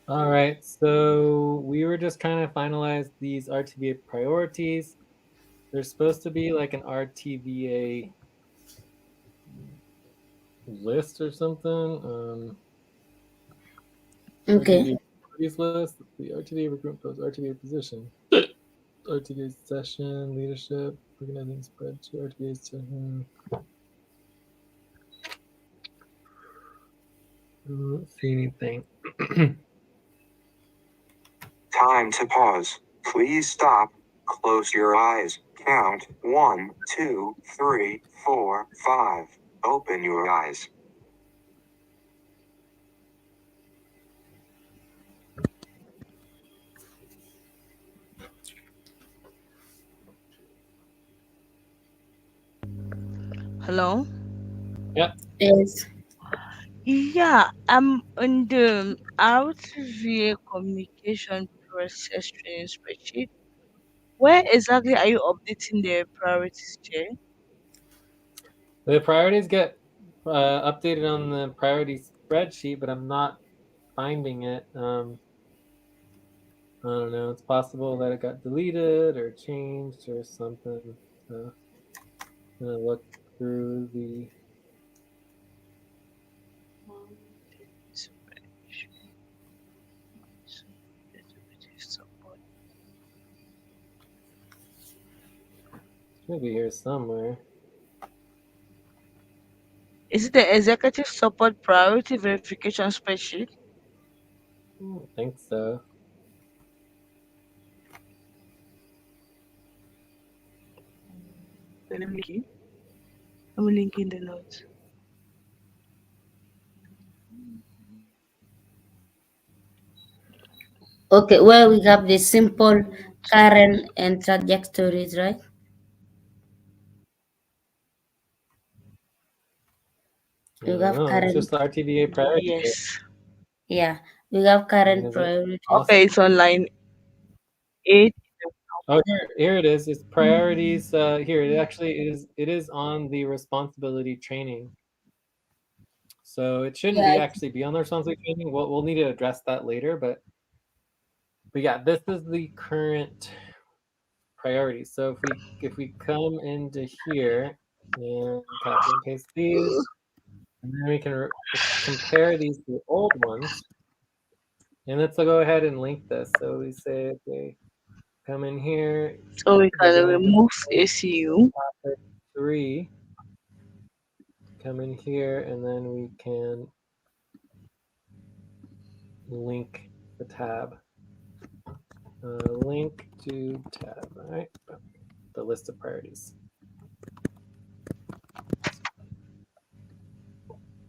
Speaker 3: All right, so we were just trying to finalize these RTVA priorities. There's supposed to be like an RTVA list or something.
Speaker 1: Okay.
Speaker 3: RTVA priorities list, the RTVA recruitment post, RTVA position, RTVA session, leadership, organizing spreadsheet, RTVA session. I don't see anything.
Speaker 4: Time to pause. Please stop. Close your eyes. Count 1, 2, 3, 4, 5. Open your eyes.
Speaker 2: Hello?
Speaker 3: Yep.
Speaker 1: Yes.
Speaker 2: Yeah, I'm on the RTVA communication process training spreadsheet. Where exactly are you updating the priorities, Jay?
Speaker 3: The priorities get updated on the priority spreadsheet, but I'm not finding it. I don't know. It's possible that it got deleted or changed or something. So I'm gonna look through the. Maybe here somewhere.
Speaker 2: Is it the executive support priority verification spreadsheet?
Speaker 3: I don't think so.
Speaker 2: Let me link it. Let me link in the notes.
Speaker 1: Okay, well, we have the simple, current, and trajectories, right? We have
Speaker 3: No, it's
Speaker 1: current,
Speaker 3: just RTVA priority date.
Speaker 2: Yes.
Speaker 1: yeah, we have current
Speaker 3: Is it
Speaker 1: priorities.
Speaker 2: Okay,
Speaker 3: awesome?
Speaker 2: it's on line 8.
Speaker 3: Oh, here it is. It's priorities. Here it actually is. It is on the responsibility training. So it shouldn't
Speaker 1: Yeah,
Speaker 3: be actually be on the responsibility training. We'll need to address that later. But yeah, this is the current priorities. So if we come into here and copy and paste these, and then we can compare these to old ones. And let's go ahead and link this. So we say, okay, come in here.
Speaker 2: So we
Speaker 3: We're
Speaker 2: can
Speaker 3: going to
Speaker 2: remove ACU.
Speaker 3: topic 3. Come in here, and then we can link the tab. Link to tab. All right, the list of priorities.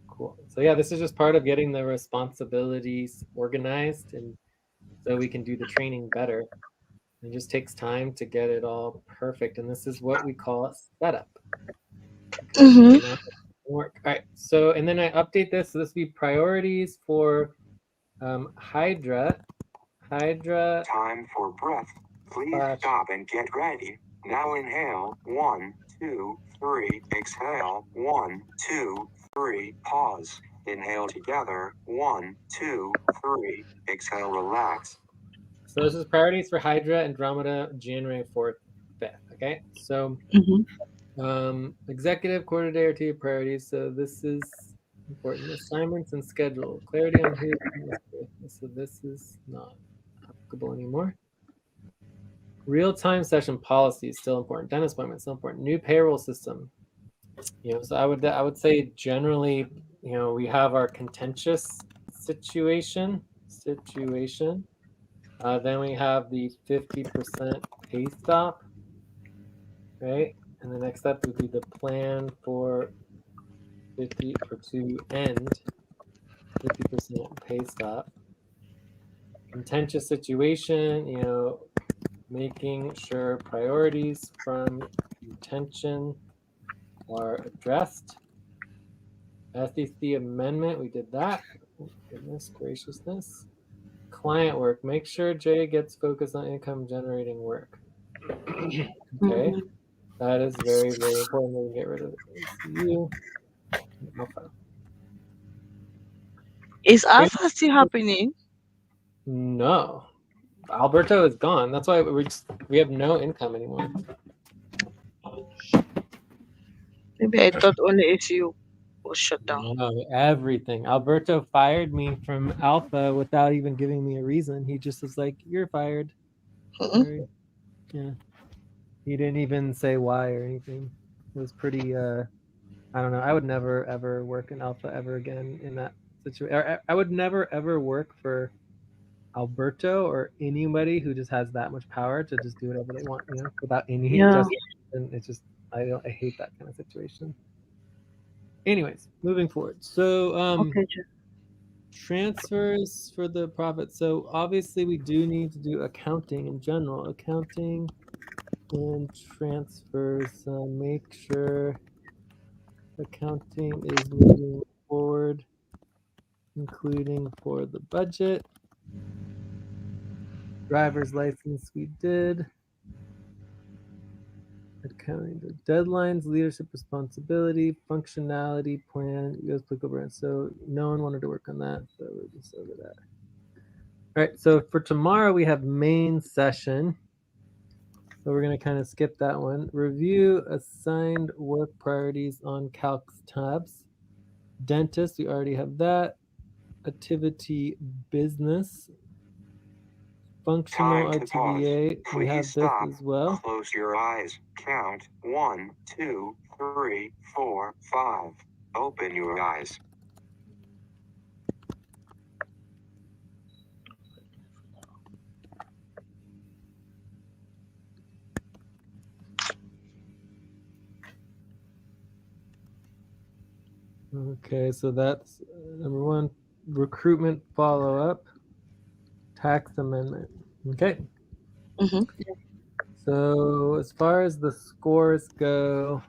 Speaker 3: Cool. So yeah, this is just part of getting the responsibilities organized, and so we can do the training better. It just takes time to get it all perfect, and this is what we call setup. Okay, so
Speaker 2: Mm-hmm.
Speaker 3: now work. All right. So and then I update this. So this will be priorities for Hydra. Hydra.
Speaker 4: Time for breath. Please
Speaker 3: Slash.
Speaker 4: stop and get ready. Now inhale. 1, 2, 3. Exhale. 1, 2, 3. Pause. Inhale together. 1, 2, 3. Exhale. Relax.
Speaker 3: So this is priorities for Hydra Andromeda, January 4th, 5th. Okay. So
Speaker 2: Mm-hmm.
Speaker 3: executive quarter day or two priorities. So this is important. Assignments and schedule. Clarity on who. So this is not applicable anymore. Real-time session policy is still important. Dentist appointment still important. New payroll system. So I would say generally, we have our contentious situation. Then we have the 50% pay stop, right? And the next step would be the plan for 50 or to end 50% pay stop. Contentious situation, making sure priorities from contention are addressed. SEC amendment, we did that. Oh, goodness graciousness. Client work, make sure Jay gets focused on income generating work. Okay,
Speaker 1: mhm.
Speaker 3: that is very, very important. We get rid of ACU. Alpha.
Speaker 2: Is alpha still happening?
Speaker 3: No, Alberto is gone. That's why we have no income anymore.
Speaker 2: Maybe I thought only ACU was shut down.
Speaker 3: No, everything. Alberto fired me from Alpha without even giving me a reason. He just was like, "You're fired."
Speaker 2: Mm-hmm.
Speaker 3: Sorry. Yeah. He didn't even say why or anything. It was pretty. I don't know. I would never ever work in Alpha ever again in that situation. I would never ever work for Alberto or anybody who just has that much power to just do whatever they want, without any
Speaker 2: Yeah.
Speaker 3: justification. It's just I hate that kind of situation. Anyways, moving forward. So
Speaker 2: Okay, Jay.
Speaker 3: transfers for the profit. So obviously we do need to do accounting in general. Accounting and transfers. Make sure accounting is moving forward, including for the budget. Driver's license we did. Accounting, the deadlines, leadership responsibility, functionality plan. You guys click over it. So no one wanted to work on that, so we're just over that. All right, so for tomorrow we have main session. So we're going to kind of skip that one. Review assigned work priorities on calcs tabs. Dentist, we already have that. Ativity business. Functional
Speaker 4: Time to pause.
Speaker 3: RTVA, we
Speaker 4: Please
Speaker 3: have this
Speaker 4: stop.
Speaker 3: as well.
Speaker 4: Close your eyes. Count 1, 2, 3, 4, 5. Open your eyes.
Speaker 3: Okay, so that's number one, recruitment follow-up. tax amendment. Okay.
Speaker 2: Mm-hmm.
Speaker 3: So as far as the scores go,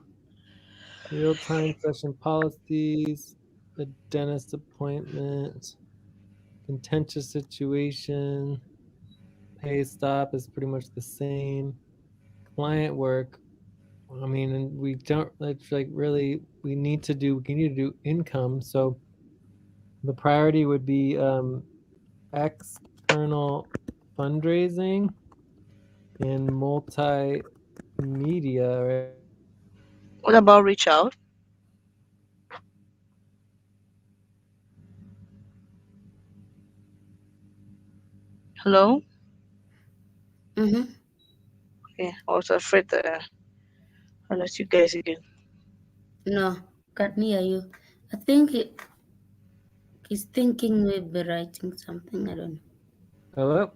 Speaker 3: real-time session policies, a dentist appointment, contentious situation, pay stop is pretty much the same. Client work, I mean, and we don't like really we need to do income. So the priority would be external fundraising and multimedia, right?
Speaker 2: What about reach out? Hello?
Speaker 1: Mm-hmm.
Speaker 2: Okay, I was afraid that I'll let you guys again.
Speaker 1: No, can't hear you. I think he's thinking maybe writing something. I don't know.
Speaker 3: Hello?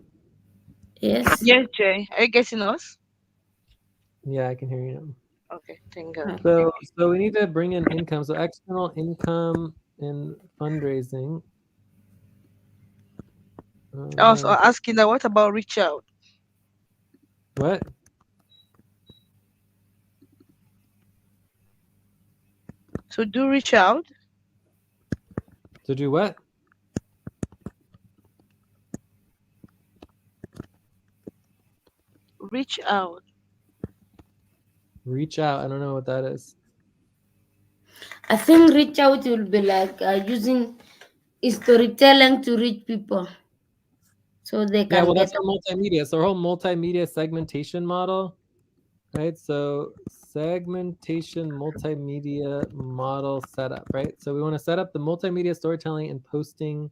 Speaker 1: Yes.
Speaker 2: Yes, Jay. Are you getting us?
Speaker 3: Yeah, I can hear you now.
Speaker 2: Okay, thank God.
Speaker 1: Okay.
Speaker 3: So we need to bring in income. So external income and fundraising.
Speaker 2: I was
Speaker 3: Um,
Speaker 2: asking that what about reach out?
Speaker 3: what
Speaker 2: So do reach out,
Speaker 3: to do? What
Speaker 2: reach out.
Speaker 3: reach out? I don't know what that is.
Speaker 1: I think reach out will be like using storytelling to reach people so they
Speaker 3: Yeah,
Speaker 1: can
Speaker 3: well,
Speaker 1: get.
Speaker 3: that's our multimedia. So our whole multimedia segmentation model, right? So segmentation multimedia model setup, right? So we want to set up the multimedia storytelling and posting,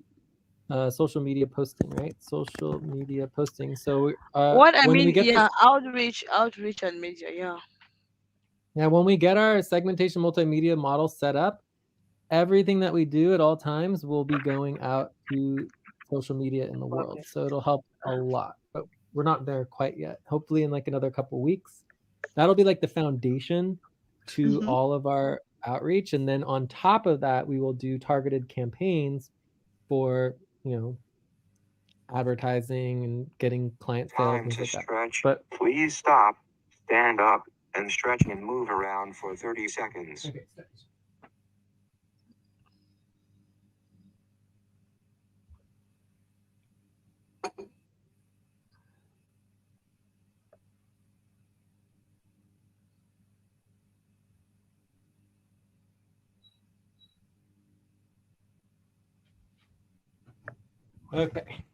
Speaker 3: social media posting, right? Social media posting. So
Speaker 2: What I
Speaker 3: when we
Speaker 2: mean,
Speaker 3: get this,
Speaker 2: yeah, outreach and media, yeah.
Speaker 3: yeah, when we get our segmentation multimedia model set up, everything that we do at all times will be going out to social media in the world.
Speaker 2: Okay.
Speaker 3: So it'll help a lot, but we're not there quite yet. Hopefully in like another couple weeks. That'll be like the foundation to
Speaker 2: Mm-hmm.
Speaker 3: all of our outreach. And then on top of that, we will do targeted campaigns for, advertising and getting client sales,
Speaker 4: Time
Speaker 3: things
Speaker 4: to
Speaker 3: like that.
Speaker 4: stretch.
Speaker 3: But
Speaker 4: Please stop, stand up, and stretch and move around for 30 seconds.
Speaker 3: okay. Okay.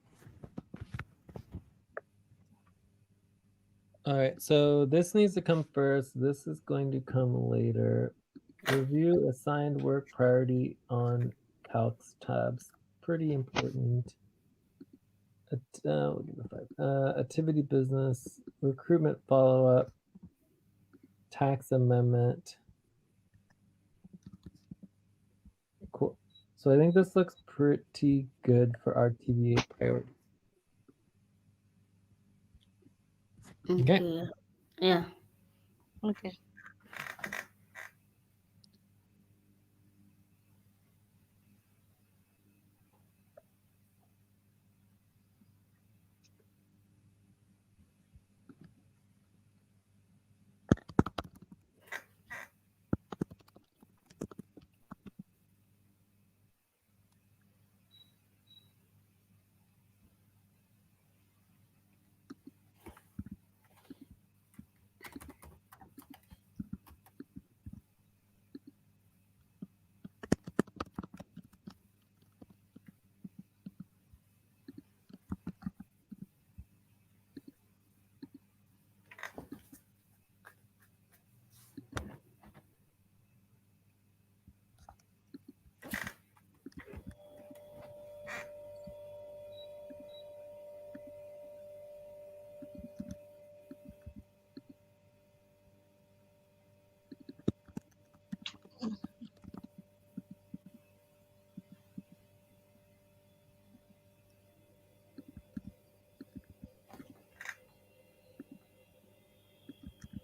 Speaker 3: All right, so this needs to come first. This is going to come later. Review assigned work priority on calcs tabs. Pretty important. We'll give it 5. Activity business, recruitment follow-up, tax amendment. Cool. So I think this looks pretty good for RTVA priority. Okay.
Speaker 1: Okay. Yeah.
Speaker 2: Okay.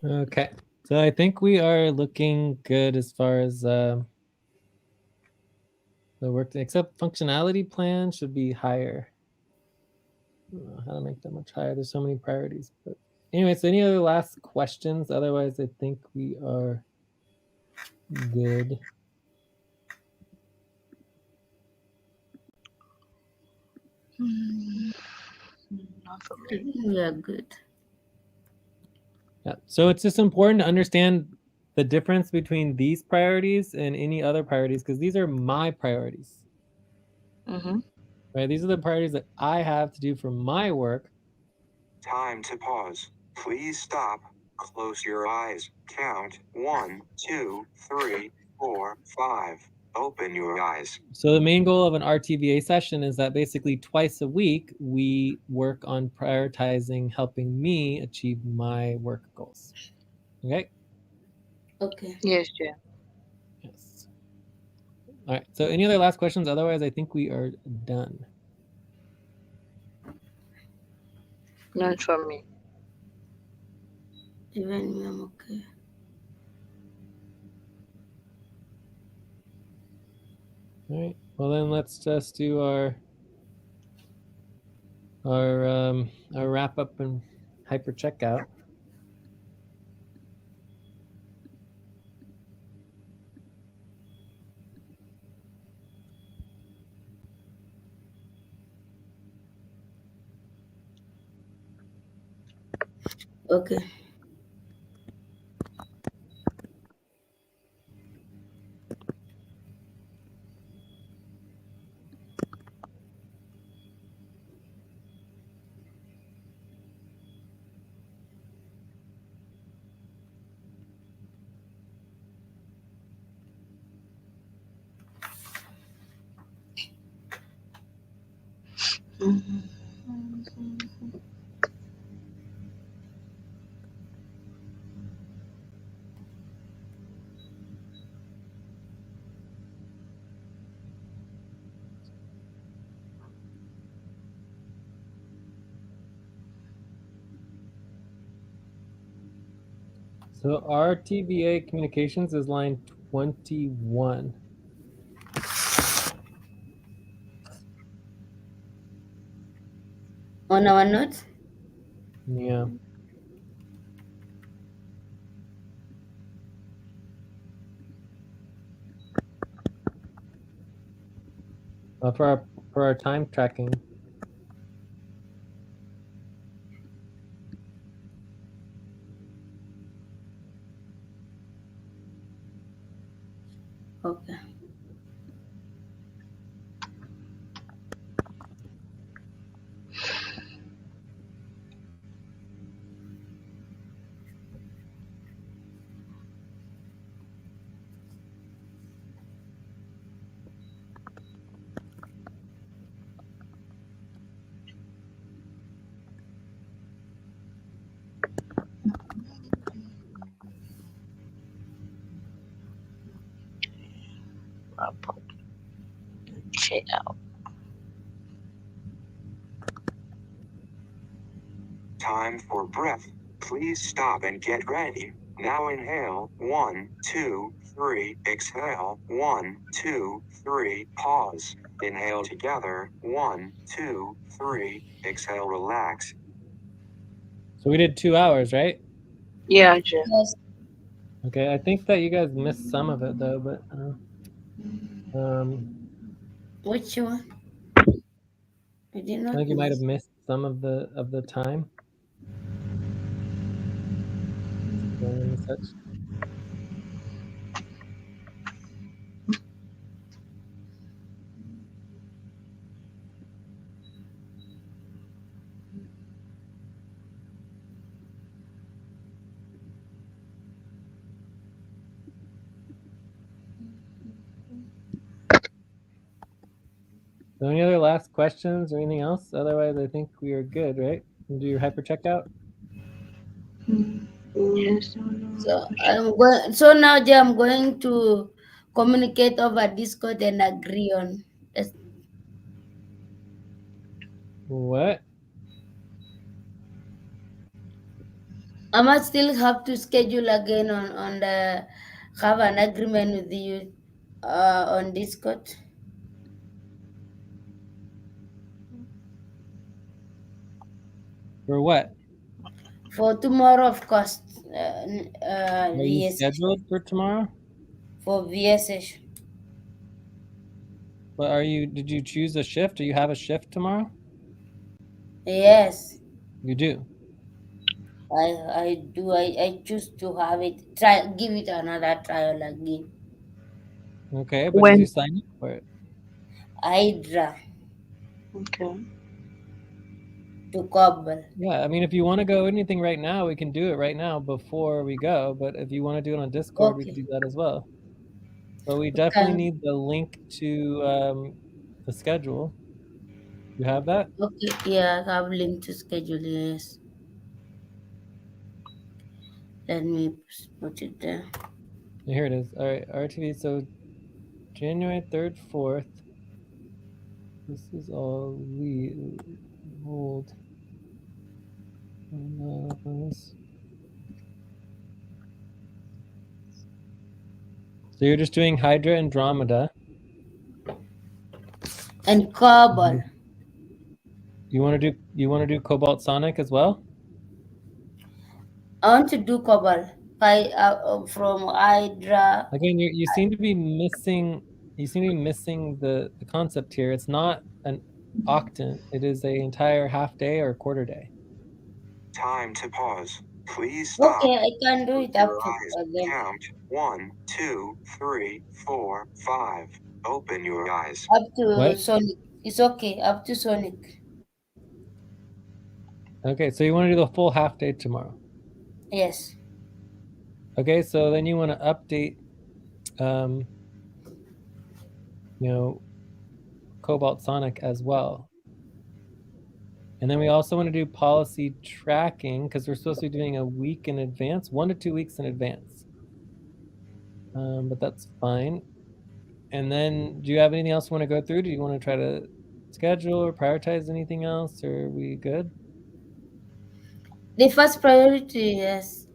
Speaker 3: Okay. So I think we are looking good as far as the work, except functionality plan should be higher. how to make that much higher. There's so many priorities. But anyway, so any other last questions? Otherwise, I think we are good.
Speaker 2: Not for
Speaker 1: I
Speaker 2: me.
Speaker 1: think we are good.
Speaker 3: Yeah. So it's just important to understand the difference between these priorities and any other priorities, because these are my priorities,
Speaker 2: Mm-hmm.
Speaker 3: right? These are the priorities that I have to do for my work.
Speaker 4: Time to pause. Please stop. Close your eyes. Count 1, 2, 3, 4, 5. Open your eyes.
Speaker 3: So the main goal of an RTVA session is that basically twice a week, we work on prioritizing helping me achieve my work goals. Okay?
Speaker 1: Okay.
Speaker 2: Yes, Jay.
Speaker 3: Yes. All right. So any other last questions? Otherwise, I think we are done.
Speaker 2: None for me.
Speaker 1: Even me, I'm okay.
Speaker 3: All right. Well, then let's just do our wrap up and hyper checkout.
Speaker 1: Okay.
Speaker 3: So RTVA communications is line 21.
Speaker 1: On our notes?
Speaker 3: Yeah. For our time tracking.
Speaker 1: Okay.
Speaker 2: Wrap up. Check out.
Speaker 4: Time for breath. Please stop and get ready. Now inhale. 1, 2, 3. Exhale. 1, 2, 3. Pause. Inhale together. 1, 2, 3. Exhale, relax.
Speaker 3: So we did 2 hours, right?
Speaker 2: Yeah, Jay.
Speaker 1: Yes.
Speaker 3: Okay. I think that you guys missed some of it though, but
Speaker 1: Which one? I did
Speaker 3: I
Speaker 1: not
Speaker 3: think you might have
Speaker 1: miss.
Speaker 3: missed some of the time and such. So any other last questions or anything else? Otherwise, I think we are good, right? And do your hyper checkout.
Speaker 2: Yes.
Speaker 1: So I'm going. So now, Jay, I'm going to communicate over Discord and agree on. That's,
Speaker 3: What?
Speaker 1: I must still have to schedule again on the have an agreement with you on Discord.
Speaker 3: For what?
Speaker 1: For tomorrow, of course,
Speaker 3: Are you
Speaker 1: VA session.
Speaker 3: scheduled for tomorrow?
Speaker 1: For VA session.
Speaker 3: But are you? Did you choose a shift? Do you have a shift tomorrow?
Speaker 1: Yes,
Speaker 3: You do.
Speaker 1: I do. I choose to have it. Try give it another trial again.
Speaker 3: Okay, but did you
Speaker 2: When?
Speaker 3: sign up for it?
Speaker 1: Hydra
Speaker 2: Okay.
Speaker 1: to cobble.
Speaker 3: Yeah, I mean, if you want to go anything right now, we can do it right now before we go. But if you want to do it on Discord, we could
Speaker 1: Okay,
Speaker 3: do that as well. But we
Speaker 1: we
Speaker 3: definitely
Speaker 1: can.
Speaker 3: need the link to the schedule. You have that?
Speaker 1: Okay, yeah, I have link to schedule. Yes, let me put it there.
Speaker 3: Here it is. All right, RTV. So January 3rd, 4th. This is all we hold. So you're just doing Hydra Andromeda.
Speaker 1: And cobble.
Speaker 3: Mhm. You want to do Cobalt Sonic as well?
Speaker 1: I want to do cobble. From Hydra.
Speaker 3: Again, you seem to be missing. You seem to be missing the concept here. It's not an octant. It is a entire half day or quarter day.
Speaker 4: Time to pause. Please stop.
Speaker 1: Okay, I can do
Speaker 4: Close
Speaker 1: it up
Speaker 4: your
Speaker 1: to
Speaker 4: eyes.
Speaker 1: again.
Speaker 4: Count 1, 2, 3, 4, 5. Open your eyes.
Speaker 1: Up to
Speaker 3: What?
Speaker 1: Sonic. It's okay. Up to Sonic.
Speaker 3: Okay, so you want to do the full half day tomorrow.
Speaker 1: Yes.
Speaker 3: Okay, so then you want to update, um, you know, Cobalt Sonic as well. And then we also want to do policy tracking because we're supposed to be doing a week in advance, 1 to 2 weeks in advance. But that's fine. And then do you have anything else you want to go through? Do you want to try to schedule or prioritize anything else? Or are we good?
Speaker 1: The first priority, yes,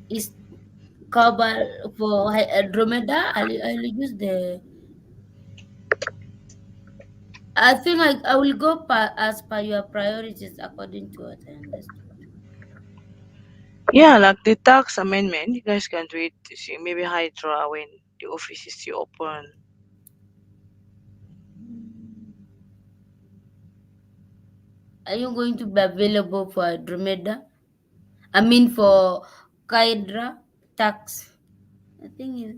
Speaker 1: is cobble for Andromeda. I'll use the. I think I will go as per your priorities according to what I understood.
Speaker 2: Yeah, like the tax amendment, you guys can do it. See, maybe Hydra when the office is still open.
Speaker 1: Are you going to be available for Andromeda? I mean for Hydra tax. I think it,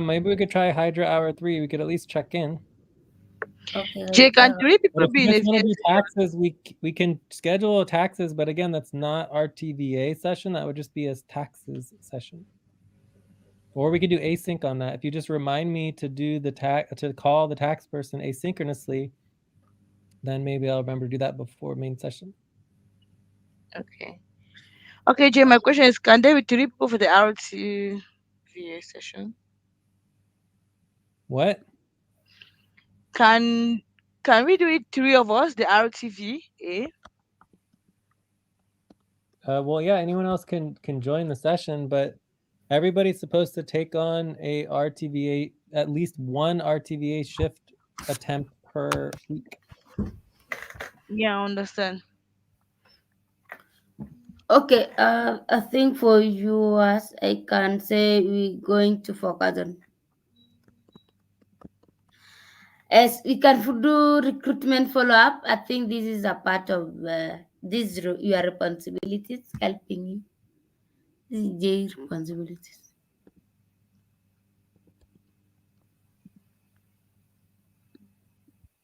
Speaker 3: Maybe we could try Hydra Hour 3. We could at least check in.
Speaker 1: okay,
Speaker 2: Jay, can
Speaker 1: Hydra.
Speaker 3: 'But
Speaker 2: people
Speaker 3: if you
Speaker 2: be in a
Speaker 3: just want
Speaker 2: VA
Speaker 3: to do
Speaker 2: session?
Speaker 3: taxes, we can schedule taxes, but again, that's not our TVA session. That would just be a taxes session. Or we could do async on that. If you just remind me to do to call the tax person asynchronously, then maybe I'll remember to do that before main session.
Speaker 2: Okay. Okay, Jay, my question is, can there be 3 people for the RTVA session?
Speaker 3: What?
Speaker 2: Can can we do it 3 of us, the RTVA?
Speaker 3: Well, yeah, anyone else can join the session, but everybody's supposed to take on a RTVA, at least one RTVA shift attempt per week.
Speaker 2: Yeah, I understand.
Speaker 1: Okay, I think for yours, I can say we're going to focus on. As we can do recruitment follow up, I think this is a part of your responsibilities, helping you. This is Jay responsibilities.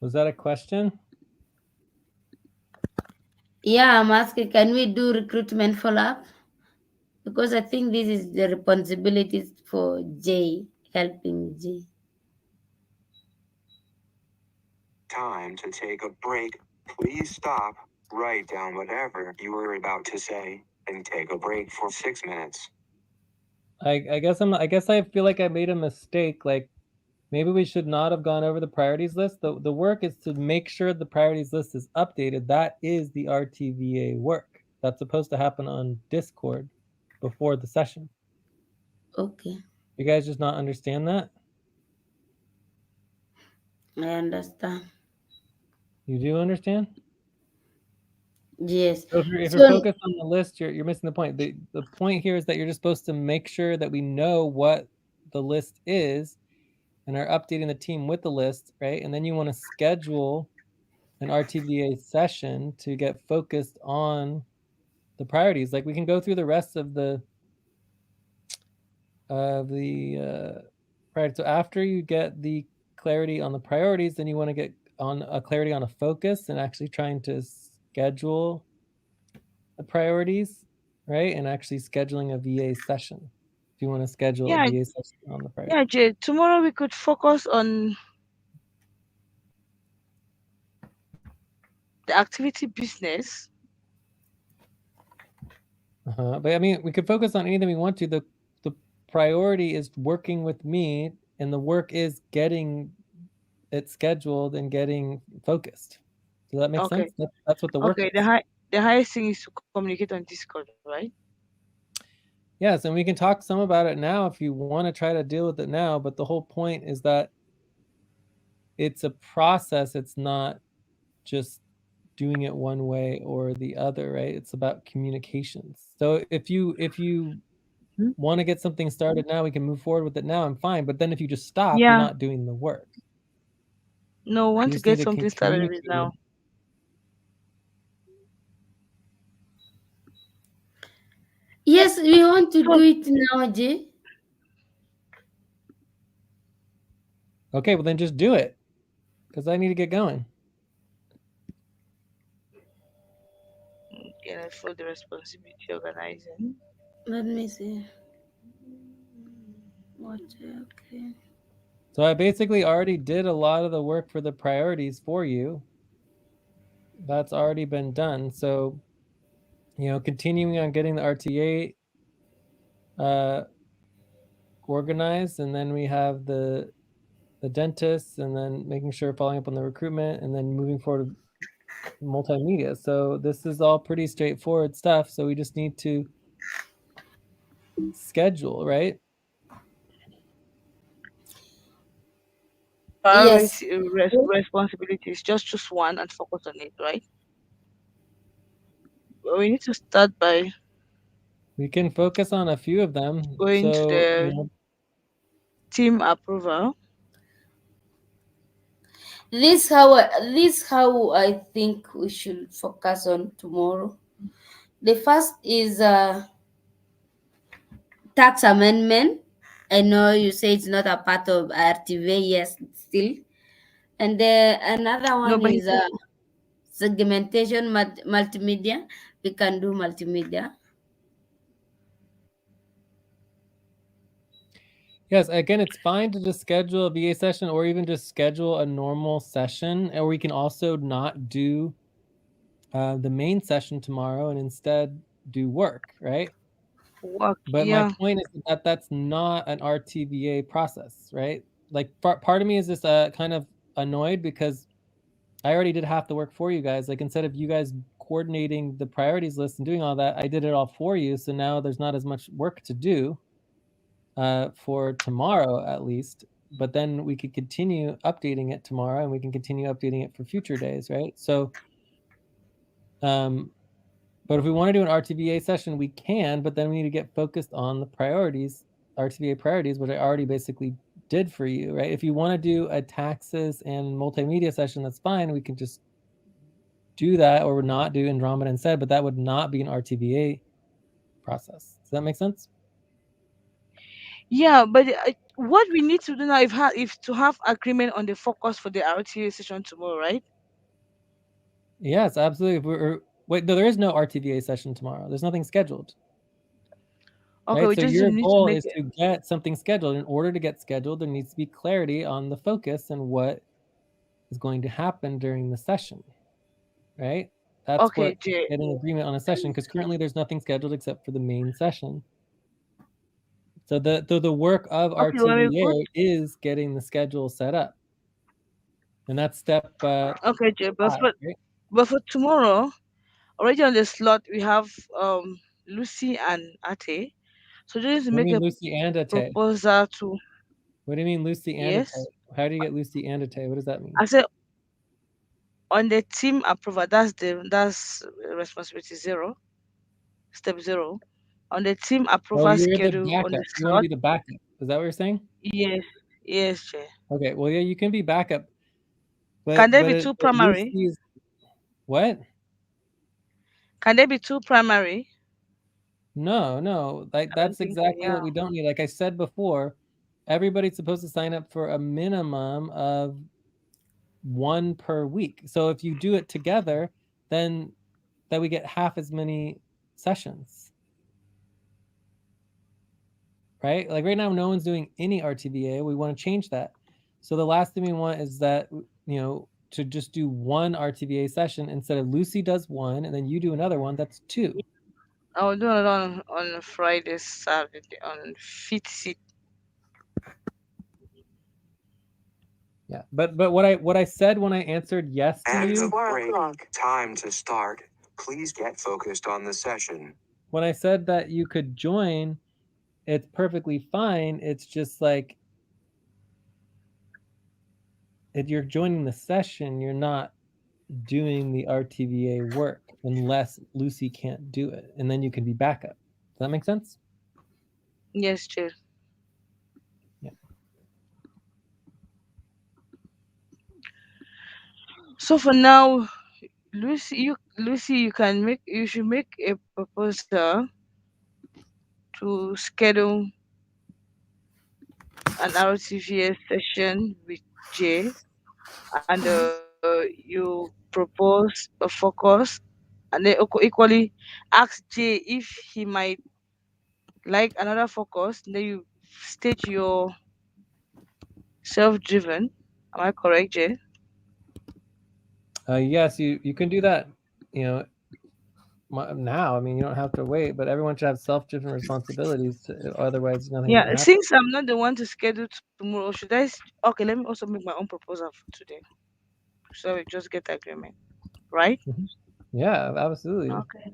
Speaker 3: Was that a question?
Speaker 1: Yeah, I'm asking, can we do recruitment follow up? Because I think this is the responsibilities for Jay, helping Jay.
Speaker 4: Time to take a break. Please stop. Write down whatever you were about to say and take a break for 6 minutes.
Speaker 3: I guess I feel like I made a mistake. Like maybe we should not have gone over the priorities list. The work is to make sure the priorities list is updated. That is the RTVA work. That's supposed to happen on Discord before the session.
Speaker 1: Okay.
Speaker 3: You guys just not understand that?
Speaker 1: I understand.
Speaker 3: You do understand?
Speaker 1: Yes.
Speaker 3: So if you're
Speaker 1: So
Speaker 3: focused on the list, you're missing the point. The point here is that you're just supposed to make sure that we know what the list is and are updating the team with the list, right? And then you want to schedule an RTVA session to get focused on the priorities. Like we can go through the rest of the priority. So after you get the clarity on the priorities, then you want to get on a clarity on a focus and actually trying to schedule the priorities, right? And actually scheduling a VA session. If you want to schedule a
Speaker 2: Yeah,
Speaker 3: VA session on the
Speaker 2: yeah,
Speaker 3: priorities.
Speaker 2: Jay. Tomorrow we could focus on the activity business.
Speaker 3: But I mean, we could focus on anything we want to. The priority is working with me, and the work is getting it scheduled and getting focused. Does that make
Speaker 2: Okay,
Speaker 3: sense? That's what the work
Speaker 2: okay.
Speaker 3: is.
Speaker 2: The highest thing is to communicate on Discord, right?
Speaker 3: Yes, and we can talk some about it now if you want to try to deal with it now. But the whole point is that it's a process. It's not just doing it one way or the other, right? It's about communications. So if you
Speaker 2: Hmm?
Speaker 3: want to get something started now, we can move forward with it now. I'm fine. But then if you just stop, you're
Speaker 2: Yeah.
Speaker 3: not doing the work.
Speaker 2: No,
Speaker 3: You
Speaker 2: want to
Speaker 3: just need
Speaker 2: get
Speaker 3: to
Speaker 2: something started with
Speaker 3: communicate.
Speaker 2: now.
Speaker 1: yes, we want to
Speaker 2: So
Speaker 1: do it now, Jay.
Speaker 3: Okay, well then just do it because I need to get going.
Speaker 2: yeah, I feel the responsibility organizing.
Speaker 1: Let me see. What? Okay.
Speaker 3: So I basically already did a lot of the work for the priorities for you. That's already been done. So, continuing on getting the RTA uh, organized, and then we have the dentists, and then making sure following up on the recruitment, and then moving forward with multimedia. So this is all pretty straightforward stuff. So we just need to schedule, right?
Speaker 1: Yes.
Speaker 2: Priority responsibilities. Just choose one and focus on it, right? But we need to start by
Speaker 3: We can focus on a few of them.
Speaker 2: going to
Speaker 3: So,
Speaker 2: the team approval.
Speaker 1: This how I think we should focus on tomorrow. The first is tax amendment. I know you say it's not a part of RTVA, yes, still. And another
Speaker 2: No,
Speaker 1: one
Speaker 2: but
Speaker 1: is segmentation multimedia. We can do multimedia.
Speaker 3: yes, again, it's fine to just schedule a VA session or even just schedule a normal session. Or we can also not do the main session tomorrow and instead do work, right?
Speaker 2: work.
Speaker 3: But my
Speaker 2: Yeah.
Speaker 3: point is that that's not an RTVA process, right? Like part of me is just kind of annoyed because I already did half the work for you guys. Like instead of you guys coordinating the priorities list and doing all that, I did it all for you. So now there's not as much work to do for tomorrow at least. But then we could continue updating it tomorrow, and we can continue updating it for future days, right? So, um, but if we want to do an RTVA session, we can. But then we need to get focused on the priorities, RTVA priorities, which I already basically did for you, right? If you want to do a taxes and multimedia session, that's fine. We can just do that, or not do Andromeda instead. But that would not be an RTVA process. Does that make sense?
Speaker 2: Yeah, but what we need to do now, if to have agreement on the focus for the RTA session tomorrow, right?
Speaker 3: Yes, absolutely. If wait, no, there is no RTVA session tomorrow. There's nothing scheduled,
Speaker 2: Okay,
Speaker 3: right?
Speaker 2: we
Speaker 3: So
Speaker 2: just
Speaker 3: your
Speaker 2: need to
Speaker 3: goal
Speaker 2: make
Speaker 3: is
Speaker 2: it.
Speaker 3: to get something scheduled. In order to get scheduled, there needs to be clarity on the focus and what is going to happen during the session, right? That's
Speaker 2: Okay,
Speaker 3: what
Speaker 2: Jay.
Speaker 3: getting agreement on a session, because currently there's nothing scheduled except for the main session. So the work of
Speaker 2: Okay, when we go.
Speaker 3: RTVA is getting the schedule set up, and that's step
Speaker 2: Okay, Jay. But
Speaker 3: 5,
Speaker 2: for
Speaker 3: right?
Speaker 2: tomorrow, already on the slot we have Lucy and Ate. So just
Speaker 3: What do
Speaker 2: make
Speaker 3: you
Speaker 2: a
Speaker 3: mean Lucy and Ateh?
Speaker 2: proposal to.
Speaker 3: What do you mean Lucy and
Speaker 2: Yes.
Speaker 3: Ateh? How do you get Lucy and Ateh? What does that mean?
Speaker 2: I said on the team approval, that's responsibility zero, step zero. On the team
Speaker 3: Oh,
Speaker 2: approval
Speaker 3: you're the
Speaker 2: schedule on the
Speaker 3: backup. You want to
Speaker 2: slot.
Speaker 3: be the backup. Is that what you're saying?
Speaker 2: Yes, yes, Jay.
Speaker 3: Okay. Well, yeah, you can be backup,
Speaker 2: Can there
Speaker 3: but
Speaker 2: be two
Speaker 3: but
Speaker 2: primary?
Speaker 3: Lucy's what?
Speaker 2: Can there be two primary?
Speaker 3: No, no. Like
Speaker 2: I don't
Speaker 3: that's
Speaker 2: think so.
Speaker 3: exactly
Speaker 2: Yeah.
Speaker 3: what we don't need. Like I said before, everybody's supposed to sign up for a minimum of one per week. So if you do it together, then that we get half as many sessions, right? Like right now, no one's doing any RTVA. We want to change that. So the last thing we want is that, to just do one RTVA session instead of Lucy does one and then you do another one. That's two.
Speaker 2: I will do it on Friday, Saturday, on fit seat.
Speaker 3: Yeah. But what I said when I answered yes to
Speaker 4: And
Speaker 3: you,
Speaker 4: 4 o'clock. Time to start. Please get focused on the session.
Speaker 3: when I said that you could join, it's perfectly fine. It's just like if you're joining the session, you're not doing the RTVA work unless Lucy can't do it, and then you can be backup. Does that make sense?
Speaker 2: Yes, Jay.
Speaker 3: Yeah.
Speaker 2: So for now, you should make a proposal to schedule an RTVS session with Jay, and you propose a focus, and then equally ask Jay if he might like another focus. Then you state your self-driven. Am I correct, Jay?
Speaker 3: Yes, you can do that. You know, now. I mean, you don't have to wait, but everyone should have self-driven responsibilities. Otherwise, nothing's
Speaker 2: Yeah,
Speaker 3: gonna happen.
Speaker 2: since I'm not the one to schedule tomorrow, okay, let me also make my own proposal for today. So we just get agreement, right?
Speaker 3: Mhm. Yeah, absolutely.
Speaker 2: Okay.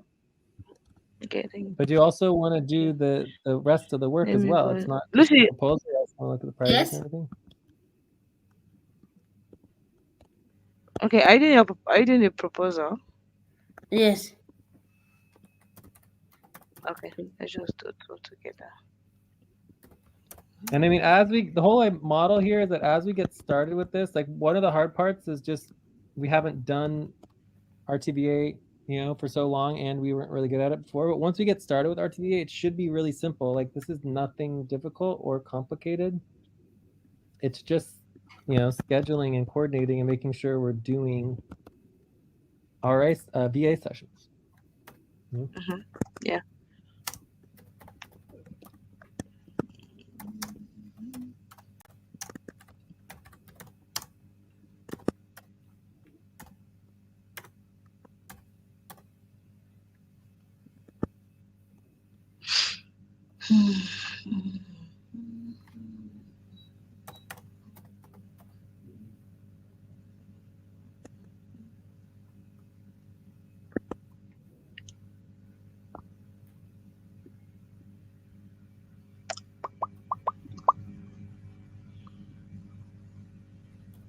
Speaker 2: Getting.
Speaker 3: But you also want to
Speaker 2: Okay.
Speaker 3: do the rest of the work
Speaker 2: Let
Speaker 3: as
Speaker 2: me
Speaker 3: well.
Speaker 2: go.
Speaker 3: It's not just the
Speaker 2: Lucy,
Speaker 3: proposal. You also want to look at the priorities and
Speaker 1: Yes.
Speaker 3: everything.
Speaker 2: okay, I did a proposal.
Speaker 1: Yes.
Speaker 2: Okay, let's just do two together.
Speaker 3: And I mean, the whole model here is that as we get started with this, like one of the hard parts is just we haven't done RTVA, for so long, and we weren't really good at it before. But once we get started with RTVA, it should be really simple. Like this is nothing difficult or complicated. It's just, scheduling and coordinating and making sure we're doing our VA sessions.
Speaker 2: Mm-hmm. Yeah.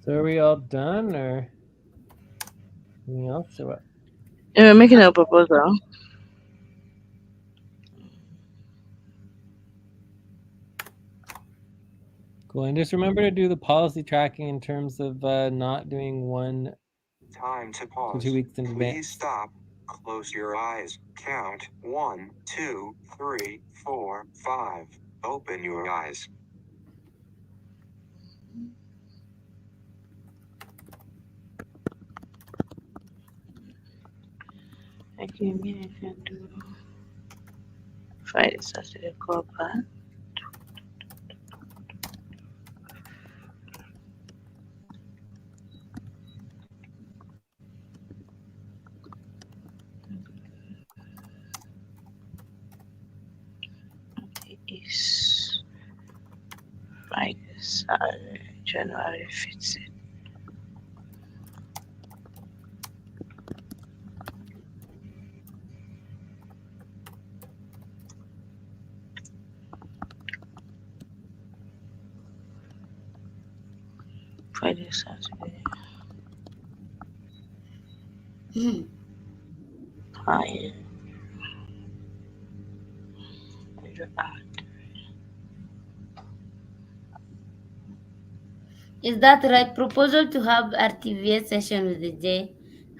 Speaker 3: So are we all done, or anything else, or what?
Speaker 2: And we're making a proposal.
Speaker 3: Cool. And just remember to do the policy tracking in terms of not doing 1
Speaker 4: Time to
Speaker 3: to
Speaker 4: pause.
Speaker 3: 2 weeks in
Speaker 4: Please
Speaker 3: advance.
Speaker 4: stop. Close your eyes. Count 1, 2, 3, 4, 5. Open your eyes.
Speaker 2: Okay, me I can do Friday, Saturday, call back. Is Friday, Saturday, January 15th. Friday, Saturday.
Speaker 1: Hmm.
Speaker 2: Higher.
Speaker 1: Is that right? Proposal to have RTVA session with the J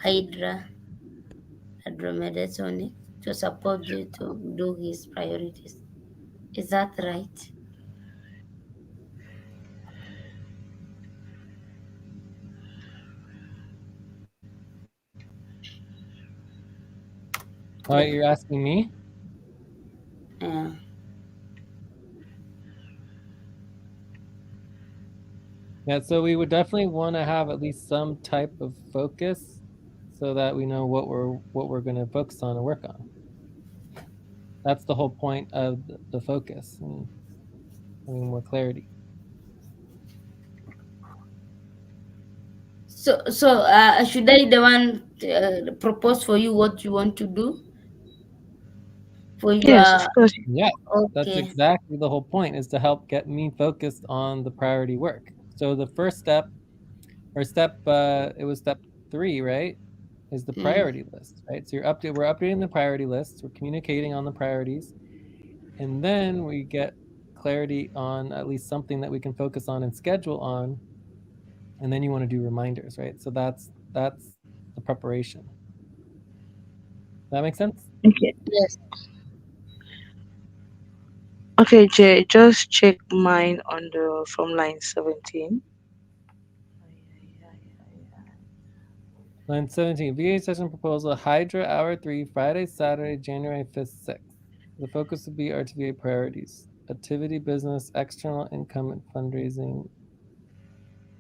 Speaker 1: Hydromedasonic to support you to do his priorities. Is that right?
Speaker 3: All right, you're asking me?
Speaker 1: Yeah.
Speaker 3: Yeah, so we would definitely want to have at least some type of focus so that we know what we're going to focus on and work on. That's the whole point of the focus and having more clarity.
Speaker 1: So should I the one propose for you what you want to do for
Speaker 2: Yes,
Speaker 1: your
Speaker 2: of course.
Speaker 3: Yeah, that's
Speaker 1: okay?
Speaker 3: exactly the whole point, is to help get me focused on the priority work. So the first step, or it was step 3, right? Is the
Speaker 1: Mm.
Speaker 3: priority list, right? So we're updating the priority list, we're communicating on the priorities, and then we get clarity on at least something that we can focus on and schedule on, and then you want to do reminders, right? So that's the preparation. That makes sense?
Speaker 2: Okay.
Speaker 1: Yes.
Speaker 2: Okay, Jay, just check mine on the from line 17.
Speaker 3: Line 17, VA session proposal, Hydra Hour 3, Friday, Saturday, January 5th, 6th. The focus would be RTVA priorities, activity, business, external income, and fundraising,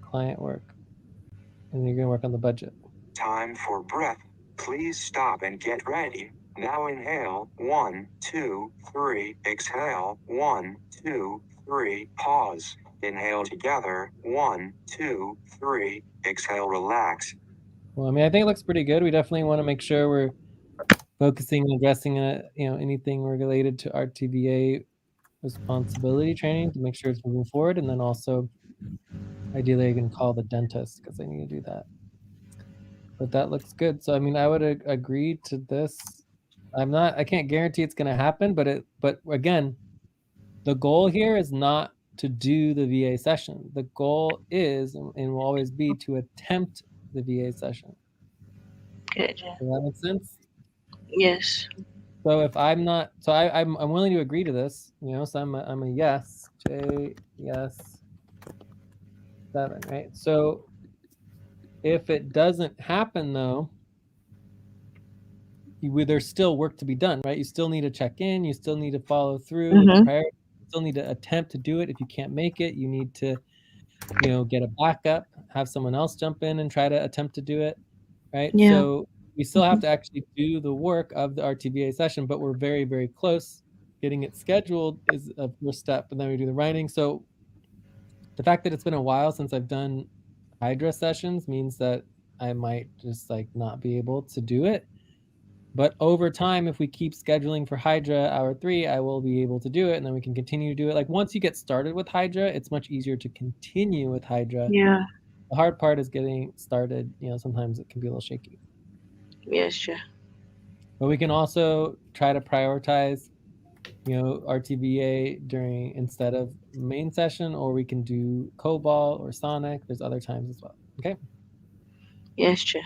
Speaker 3: client work. And you're going to work on the budget.
Speaker 4: Time for breath. Please stop and get ready. Now inhale. 1, 2, 3. Exhale. 1, 2, 3. Pause. Inhale together. 1, 2, 3. Exhale, relax.
Speaker 3: Well, I mean, I think it looks pretty good. We definitely want to make sure we're focusing and addressing anything related to RTVA responsibility training to make sure it's moving forward. And then also, ideally, I can call the dentist because I need to do that. But that looks good. So, I mean, I would agree to this. I can't guarantee it's going to happen, but again, the goal here is not to do the VA session. The goal is, and will always be, to attempt the VA session.
Speaker 2: Okay, Jay.
Speaker 3: Does that make sense?
Speaker 2: Yes.
Speaker 3: So if I'm not, so I'm willing to agree to this, so I'm a yes, J, yes, 7, right? So if it doesn't happen though, there's still work to be done, right? You still need to check in, you still need to follow through with the
Speaker 2: Mm-hmm.
Speaker 3: priority, you still need to attempt to do it. If you can't make it, you need to, get a backup, have someone else jump in and try to attempt to do it, right?
Speaker 2: Yeah.
Speaker 3: So we still have to actually do the work of the RTVA session, but we're very, very close. Getting it scheduled is a first step, and then we do the writing. So the fact that it's been a while since I've done Hydra sessions means that I might just not be able to do it. But over time, if we keep scheduling for Hydra Hour 3, I will be able to do it, and then we can continue to do it. Like once you get started with Hydra, it's much easier to continue with Hydra.
Speaker 2: Yeah.
Speaker 3: The hard part is getting started. Sometimes it can be a little shaky.
Speaker 2: Yes, Jay.
Speaker 3: But we can also try to prioritize, RTVA instead of main session, or we can do COBOL or Sonic. There's other times as well. Okay.
Speaker 2: Yes, Jay.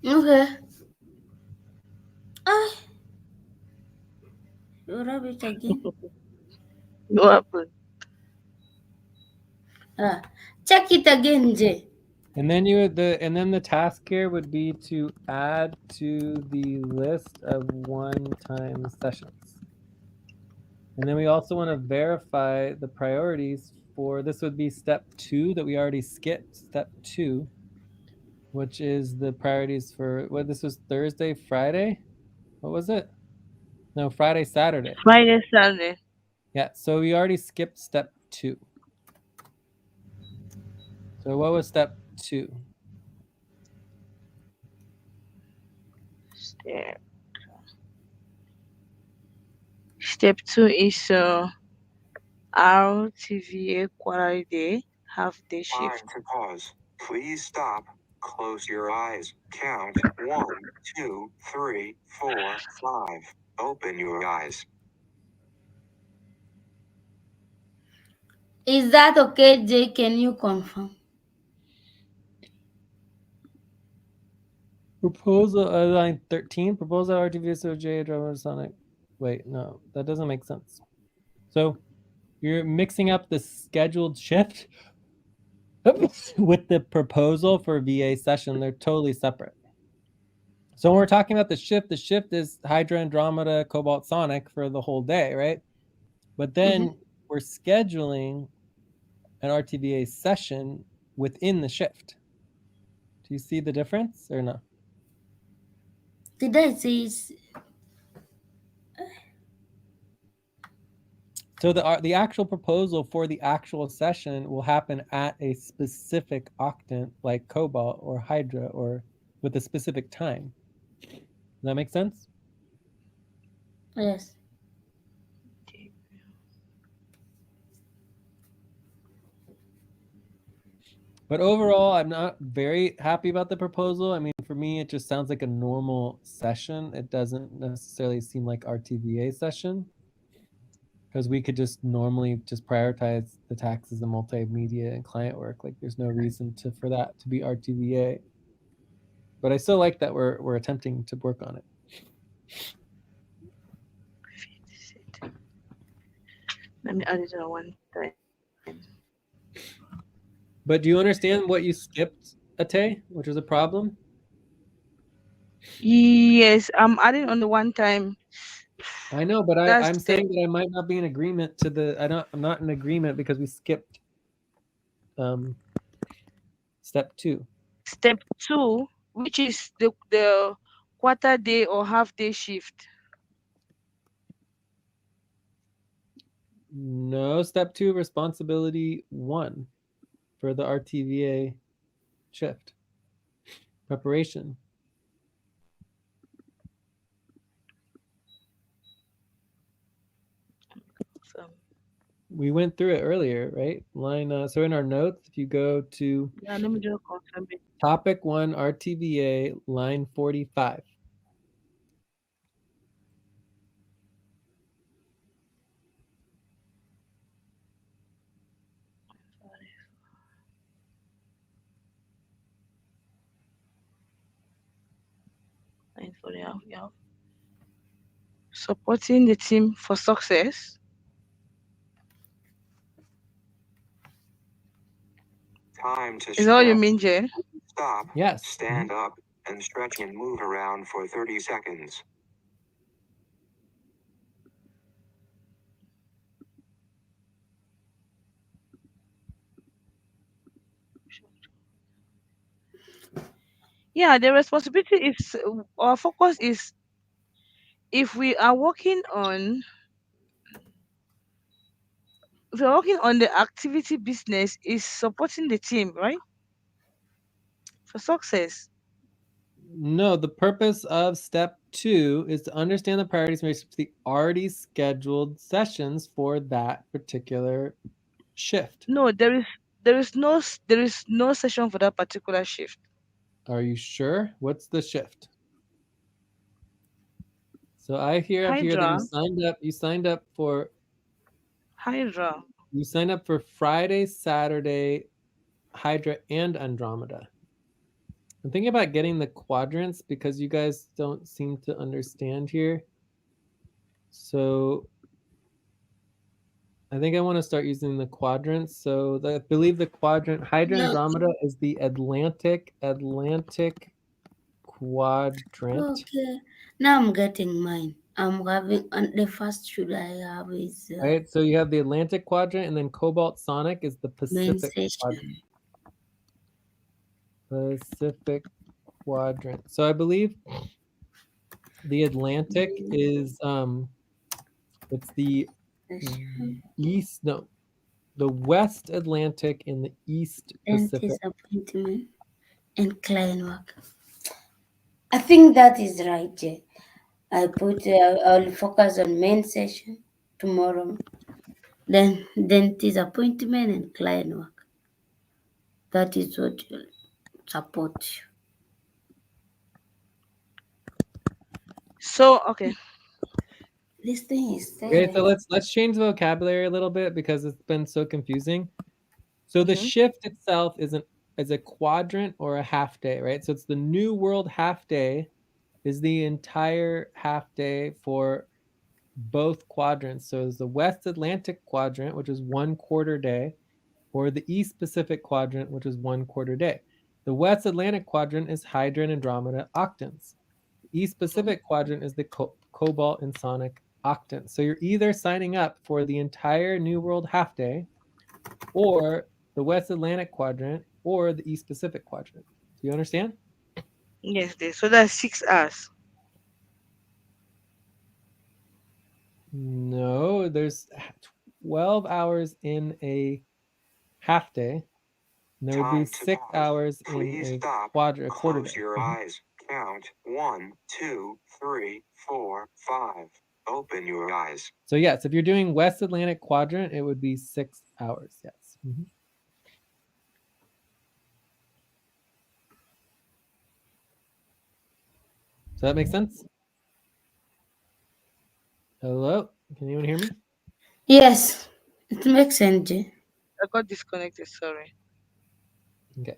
Speaker 1: Okay. Ah, you rub it again.
Speaker 2: What happened?
Speaker 1: Ah, check it again, J.
Speaker 3: And then the task here would be to add to the list of one-time sessions. And then we also want to verify the priorities for, this would be step 2 that we already skipped, step 2, which is the priorities for, this was Thursday, Friday? What was it? No, Friday, Saturday.
Speaker 2: Friday, Saturday.
Speaker 3: Yeah, so we already skipped step 2. So what was step 2?
Speaker 2: Step. Step 2 is RTVA quarterly day, half day shift.
Speaker 4: Time to pause. Please stop. Close your eyes. Count 1, 2, 3, 4, 5. Open your eyes.
Speaker 1: Is that okay, Jay? Can you confirm?
Speaker 3: Proposal line 13. Proposal RTVA SOJ driver Sonic. Wait, no, that doesn't make sense. So you're mixing up the scheduled shift with the proposal for VA session. They're totally separate. So when we're talking about the shift is Hydra, Andromeda, Cobalt, Sonic for the whole day, right? But then we're scheduling an RTVA session within the shift. Do you see the difference or no?
Speaker 1: Did I say it's
Speaker 3: So the actual proposal for the actual session will happen at a specific octant like Cobalt or Hydra or with a specific time. Does that make sense?
Speaker 1: yes?
Speaker 3: But overall, I'm not very happy about the proposal. I mean, for me, it just sounds like a normal session. It doesn't necessarily seem like RTVA session because we could just normally just prioritize the taxes and multimedia and client work. Like, there's no reason for that to be RTVA. But I still like that we're attempting to work on it.
Speaker 2: Let me add it on one time.
Speaker 3: But do you understand what you skipped, Ateh, which was a problem?
Speaker 2: Yes, I'm adding on the one time.
Speaker 3: I know, but
Speaker 2: That's
Speaker 3: I'm saying that I might not be in agreement to the. I'm not in agreement because we skipped step 2.
Speaker 2: step 2, which is the quarter day or half day shift.
Speaker 3: No, step 2, responsibility 1 for the RTVA shift preparation.
Speaker 2: So,
Speaker 3: We went through it earlier, right? Line. So in our notes, if you go to
Speaker 2: yeah, let me just confirm it.
Speaker 3: topic 1 RTVA line 45.
Speaker 2: Line for the half, yeah. Supporting the team for success.
Speaker 4: Time to
Speaker 2: Is that what you
Speaker 4: stretch.
Speaker 2: mean, Jay?
Speaker 4: Stop.
Speaker 3: Yes.
Speaker 4: Stand up and stretch and move around for 30 seconds.
Speaker 2: Yeah, the responsibility is our focus is if we are working on if we're working on the activity business is supporting the team, right? For success.
Speaker 3: No, the purpose of step 2 is to understand the priorities in relation to the already scheduled sessions for that particular shift.
Speaker 2: No, there is no session for that particular shift.
Speaker 3: Are you sure? What's the shift? So I have here that
Speaker 2: Hydra,
Speaker 3: you signed up for
Speaker 2: Hydra.
Speaker 3: Friday, Saturday, Hydra, and Andromeda. I'm thinking about getting the quadrants because you guys don't seem to understand here. So I think I want to start using the quadrants. So I believe the quadrant Hydra
Speaker 1: No.
Speaker 3: Andromeda is the Atlantic quadrant.
Speaker 1: Okay. Now I'm getting mine. I'm having the first should I have is
Speaker 3: Right. So you have the Atlantic quadrant, and then Cobalt Sonic is the
Speaker 1: main
Speaker 3: Pacific
Speaker 1: session.
Speaker 3: quadrant. Pacific quadrant. So I believe the Atlantic is it's the
Speaker 1: Session.
Speaker 3: the West Atlantic and the East Pacific.
Speaker 1: Disappointment and client work. I think that is right, Jay. I'll focus on main session tomorrow. Then dentist appointment and client work. That is what will support you.
Speaker 2: So okay.
Speaker 1: This thing is
Speaker 3: Okay, so
Speaker 1: staring.
Speaker 3: let's change the vocabulary a little bit because it's been so confusing. So the
Speaker 2: Mm-hmm.
Speaker 3: shift itself is a quadrant or a half day, right? So it's the New World half day is the entire half day for both quadrants. So it's the West Atlantic quadrant, which is 1/4 day, or the East Pacific quadrant, which is 1/4 day. The West Atlantic quadrant is Hydra and Andromeda octants. The East Pacific quadrant is the Cobalt and Sonic octants. So you're either signing up for the entire New World half day or the West Atlantic quadrant or the East Pacific quadrant. Do you understand?
Speaker 2: Yes, there. So that's 6 hours.
Speaker 3: No, there's 12 hours in a half day, and there would be
Speaker 4: Time to
Speaker 3: 6 hours
Speaker 4: pause.
Speaker 3: in
Speaker 4: Please
Speaker 3: a
Speaker 4: stop.
Speaker 3: quarter
Speaker 4: Close
Speaker 3: day.
Speaker 4: your eyes. Count 1, 2, 3, 4, 5. Open your eyes.
Speaker 3: So yes, if you're doing West Atlantic quadrant, it would be 6 hours. Yes. Does that make sense? Hello? Can anyone hear me?
Speaker 1: Yes, it makes sense, Jay.
Speaker 2: I got disconnected. Sorry.
Speaker 3: Okay.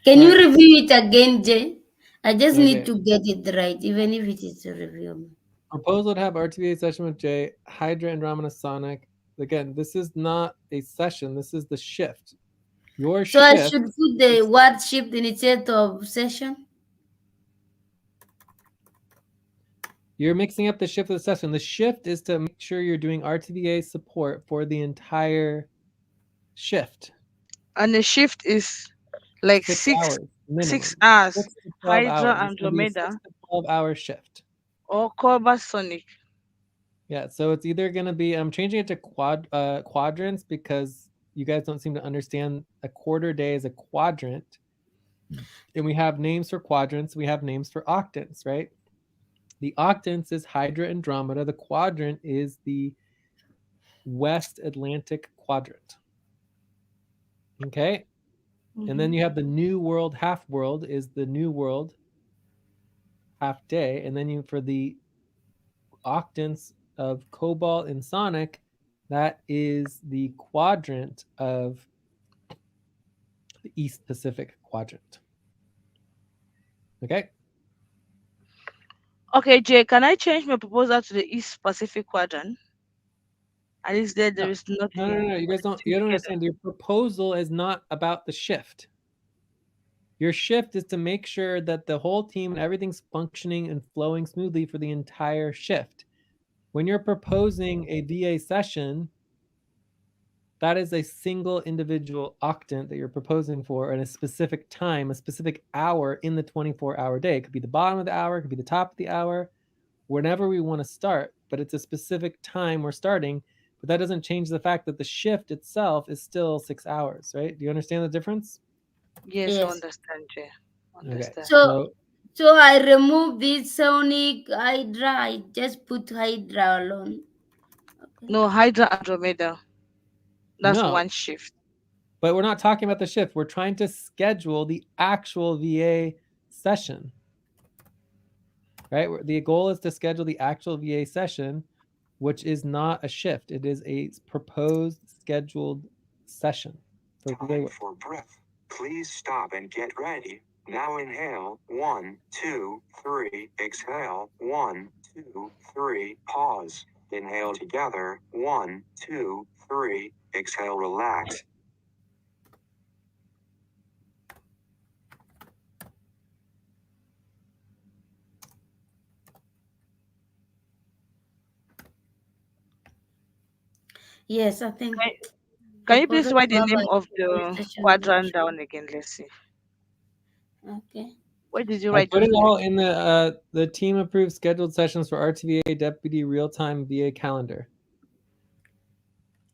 Speaker 1: Can
Speaker 3: All
Speaker 1: you
Speaker 3: right.
Speaker 1: review it again, Jay? I just need
Speaker 3: Okay.
Speaker 1: to get it right, even if it is a review.
Speaker 3: Proposal to have RTVA session with Jay, Hydra Andromeda Sonic. Again, this is not a session. This is the shift. Your
Speaker 1: So I
Speaker 3: shift
Speaker 1: should put the
Speaker 3: is
Speaker 1: word shift instead of session.
Speaker 3: you're mixing up the shift with the session. The shift is to make sure you're doing RTVA support for the entire shift.
Speaker 2: And the shift is like
Speaker 3: 6 hours
Speaker 2: six
Speaker 3: minimum.
Speaker 2: hours.
Speaker 3: 6 to 12 hours.
Speaker 2: Hydra
Speaker 3: It's going to be a
Speaker 2: Andromeda
Speaker 3: 6 to 12 hour shift.
Speaker 2: or Cobalt Sonic.
Speaker 3: Yeah, so it's either going to be I'm changing it to quadrants because you guys don't seem to understand a quarter day is a quadrant. And we have names for quadrants, we have names for octants, right? The octants is Hydra Andromeda, the quadrant is the West Atlantic quadrant. Okay? And then
Speaker 2: Mm-hmm.
Speaker 3: you have the New World half world is the New World half day, and then you for the octants of Cobalt and Sonic, that is the quadrant of the East Pacific quadrant. Okay?
Speaker 2: Okay, Jay, can I change my proposal to the East Pacific quadrant? At least there
Speaker 3: No,
Speaker 2: is
Speaker 3: no.
Speaker 2: nothing
Speaker 3: You guys don't
Speaker 2: connecting together.
Speaker 3: understand. Your proposal is not about the shift. Your shift is to make sure that the whole team and everything's functioning and flowing smoothly for the entire shift. When you're proposing a VA session, that is a single individual octant that you're proposing for at a specific time, a specific hour in the 24-hour day. It could be the bottom of the hour, it could be the top of the hour, whenever we want to start, but it's a specific time we're starting. But that doesn't change the fact that the shift itself is still 6 hours, right? Do you understand the difference?
Speaker 2: Yes, I
Speaker 1: Yes.
Speaker 2: understand, Jay.
Speaker 3: Okay.
Speaker 2: Understand.
Speaker 1: So
Speaker 3: So
Speaker 1: so I remove this Sonic Hydra. I just put Hydra alone. Okay.
Speaker 2: No, Hydra Andromeda. That's
Speaker 3: no,
Speaker 2: one shift.
Speaker 3: but we're not talking about the shift. We're trying to schedule the actual VA session, right? The goal is to schedule the actual VA session, which is not a shift. It is a proposed scheduled session for VA
Speaker 4: Time
Speaker 3: work.
Speaker 4: for breath. Please stop and get ready. Now inhale. 1, 2, 3. Exhale. 1, 2, 3. Pause. Inhale together. 1, 2, 3. Exhale, relax.
Speaker 1: Yes, I think
Speaker 2: Can,
Speaker 1: the
Speaker 2: can you please
Speaker 1: process
Speaker 2: write
Speaker 1: to
Speaker 2: the
Speaker 1: have
Speaker 2: name of
Speaker 1: a
Speaker 2: the
Speaker 1: session is
Speaker 2: quadrant
Speaker 1: much.
Speaker 2: down again? Let's see.
Speaker 1: Okay.
Speaker 2: Where did you
Speaker 3: I
Speaker 2: write
Speaker 3: put
Speaker 2: those
Speaker 3: it
Speaker 2: names?
Speaker 3: all in the team approved scheduled sessions for RTVA deputy real time VA calendar.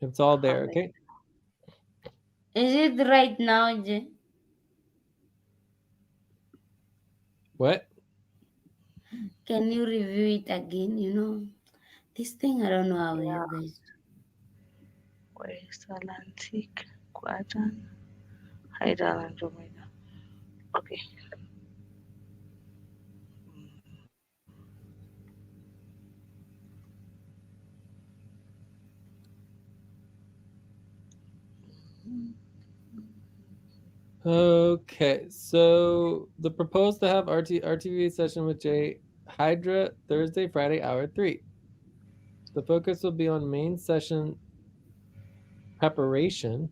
Speaker 3: It's all there,
Speaker 2: Hamid.
Speaker 3: okay?
Speaker 1: Is it right now, Jay?
Speaker 3: What?
Speaker 1: Can you review it again? This thing, I don't know how
Speaker 2: Yeah,
Speaker 1: you guys.
Speaker 2: West Atlantic Quadrant, Hydra and Andromeda. Okay.
Speaker 3: Okay, so the proposed to have RTVA session with Jay Hydra Thursday, Friday, hour 3. The focus will be on main session preparation,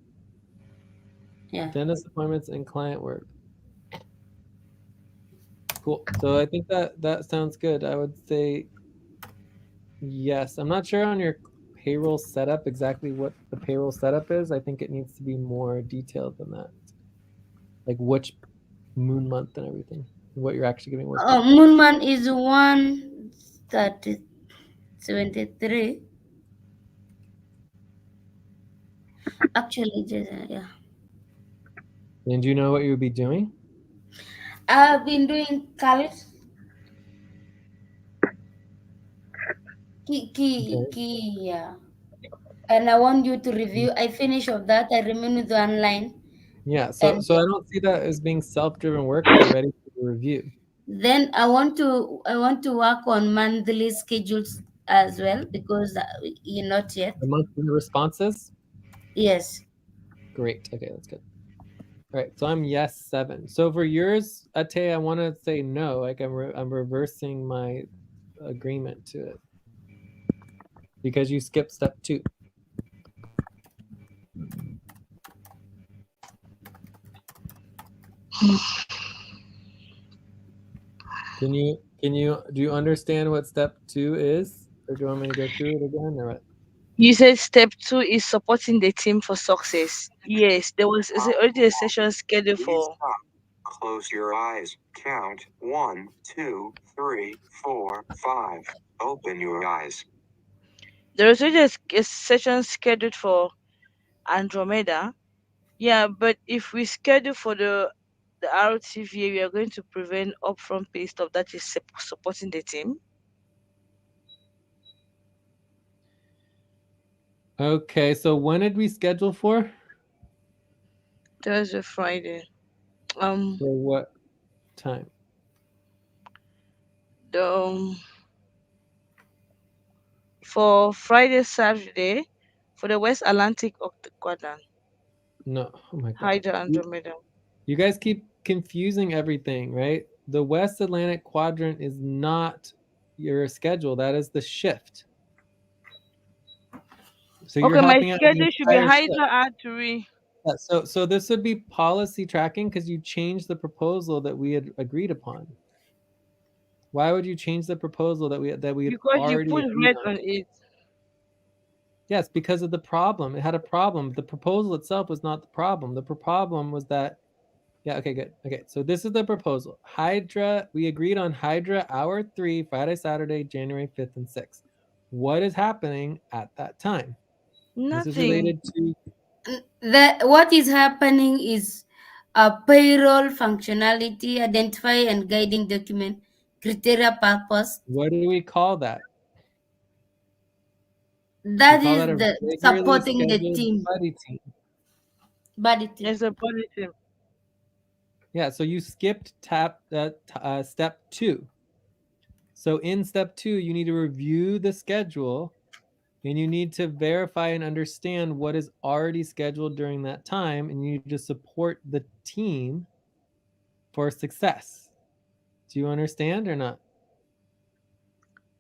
Speaker 1: Yeah.
Speaker 3: dentist appointments, and client work. Cool. So I think that sounds good. I would say yes. I'm not sure on your payroll setup exactly what the payroll setup is. I think it needs to be more detailed than that. Like which moon month and everything, what you're actually getting worked on.
Speaker 1: Moonman is 173. Actually, yeah.
Speaker 3: And do you know what you would be doing?
Speaker 1: I've been doing college
Speaker 3: Okay.
Speaker 1: yeah. And I want you to review. I finish of that. I remain with the online,
Speaker 3: Yeah. So
Speaker 1: and
Speaker 3: so I don't see that as being self-driven work if you're ready for the review.
Speaker 1: then I want to work on monthly schedules as well because you're not yet.
Speaker 3: The monthly responses.
Speaker 1: Yes.
Speaker 3: Great. Okay, that's good. All right. So I'm yes 7. So for yours, Ate, I want to say no. Like I'm reversing my agreement to it because you skipped step 2. Can you do you understand what step 2 is, or do you want me to go through it again, or what?
Speaker 2: You said step two is supporting the team for success. Yes, there was is
Speaker 4: Problem
Speaker 2: already a
Speaker 4: one.
Speaker 2: session scheduled
Speaker 4: Please
Speaker 2: for.
Speaker 4: stop. Close your eyes. Count 1, 2, 3, 4, 5. Open your eyes.
Speaker 2: There was already a session scheduled for Andromeda. Yeah, but if we schedule for the RTVA, we are going to prevent upfront pay stuff that is supporting the team.
Speaker 3: Okay, so when did we schedule for?
Speaker 2: Thursday, Friday. Um,
Speaker 3: For what time?
Speaker 2: the for Friday, Saturday, for the West Atlantic Quadrant,
Speaker 3: No, oh my God.
Speaker 2: Hydra Andromeda.
Speaker 3: You guys keep confusing everything, right? The West Atlantic quadrant is not your schedule. That is the shift. So you're
Speaker 2: Okay, my
Speaker 3: helping out with the
Speaker 2: schedule should be
Speaker 3: entire shift.
Speaker 2: Hydra Artery.
Speaker 3: Yeah, so this would be policy tracking because you changed the proposal that we had agreed upon. Why would you change the proposal that we had
Speaker 2: Because you
Speaker 3: already
Speaker 2: put
Speaker 3: agreed
Speaker 2: red
Speaker 3: on?
Speaker 2: on it.
Speaker 3: Yes, because of the problem. It had a problem. The proposal itself was not the problem. The problem was that, yeah, okay, good. Okay, so this is the proposal. Hydra, we agreed on Hydra hour 3, Friday, Saturday, January 5th and 6th. What is happening at that time? This is
Speaker 2: Nothing.
Speaker 3: related to,
Speaker 1: What is happening is a payroll functionality, identify and guiding document, criteria purpose.
Speaker 3: what do we call that? We
Speaker 1: That
Speaker 3: call that
Speaker 1: is
Speaker 3: a
Speaker 1: the
Speaker 3: regularly
Speaker 1: supporting the
Speaker 3: scheduled
Speaker 1: team,
Speaker 3: buddy team.
Speaker 1: body team.
Speaker 2: There's a body team.
Speaker 3: Yeah, so you skipped step 2. So in step 2, you need to review the schedule and you need to verify and understand what is already scheduled during that time, and you need to support the team for success. Do you understand or not?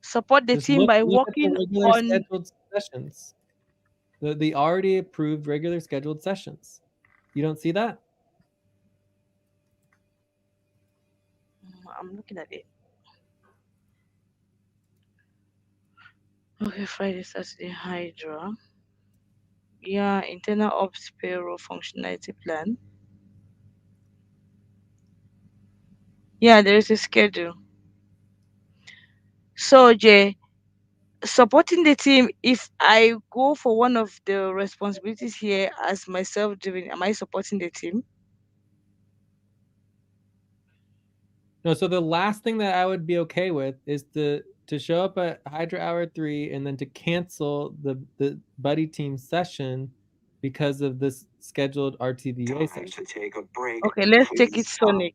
Speaker 2: Support the
Speaker 3: Just
Speaker 2: team
Speaker 3: look
Speaker 2: by
Speaker 3: look at the
Speaker 2: working
Speaker 3: regular
Speaker 2: on.
Speaker 3: scheduled sessions. The already approved regular scheduled sessions. You don't see that?
Speaker 2: I'm looking at it. Okay, Friday, Saturday, Hydra. Yeah, internal ops payroll functionality plan. Yeah, there is a schedule. So, Jay, supporting the team, if I go for one of the responsibilities here as myself doing, am I supporting the team?
Speaker 3: No, so the last thing that I would be okay with is to show up at Hydra Hour 3 and then to cancel the buddy team session because of this scheduled RTVA
Speaker 4: Time
Speaker 3: session.
Speaker 4: to take a break.
Speaker 2: Okay, let's take it
Speaker 4: Please stop.
Speaker 2: Sonic.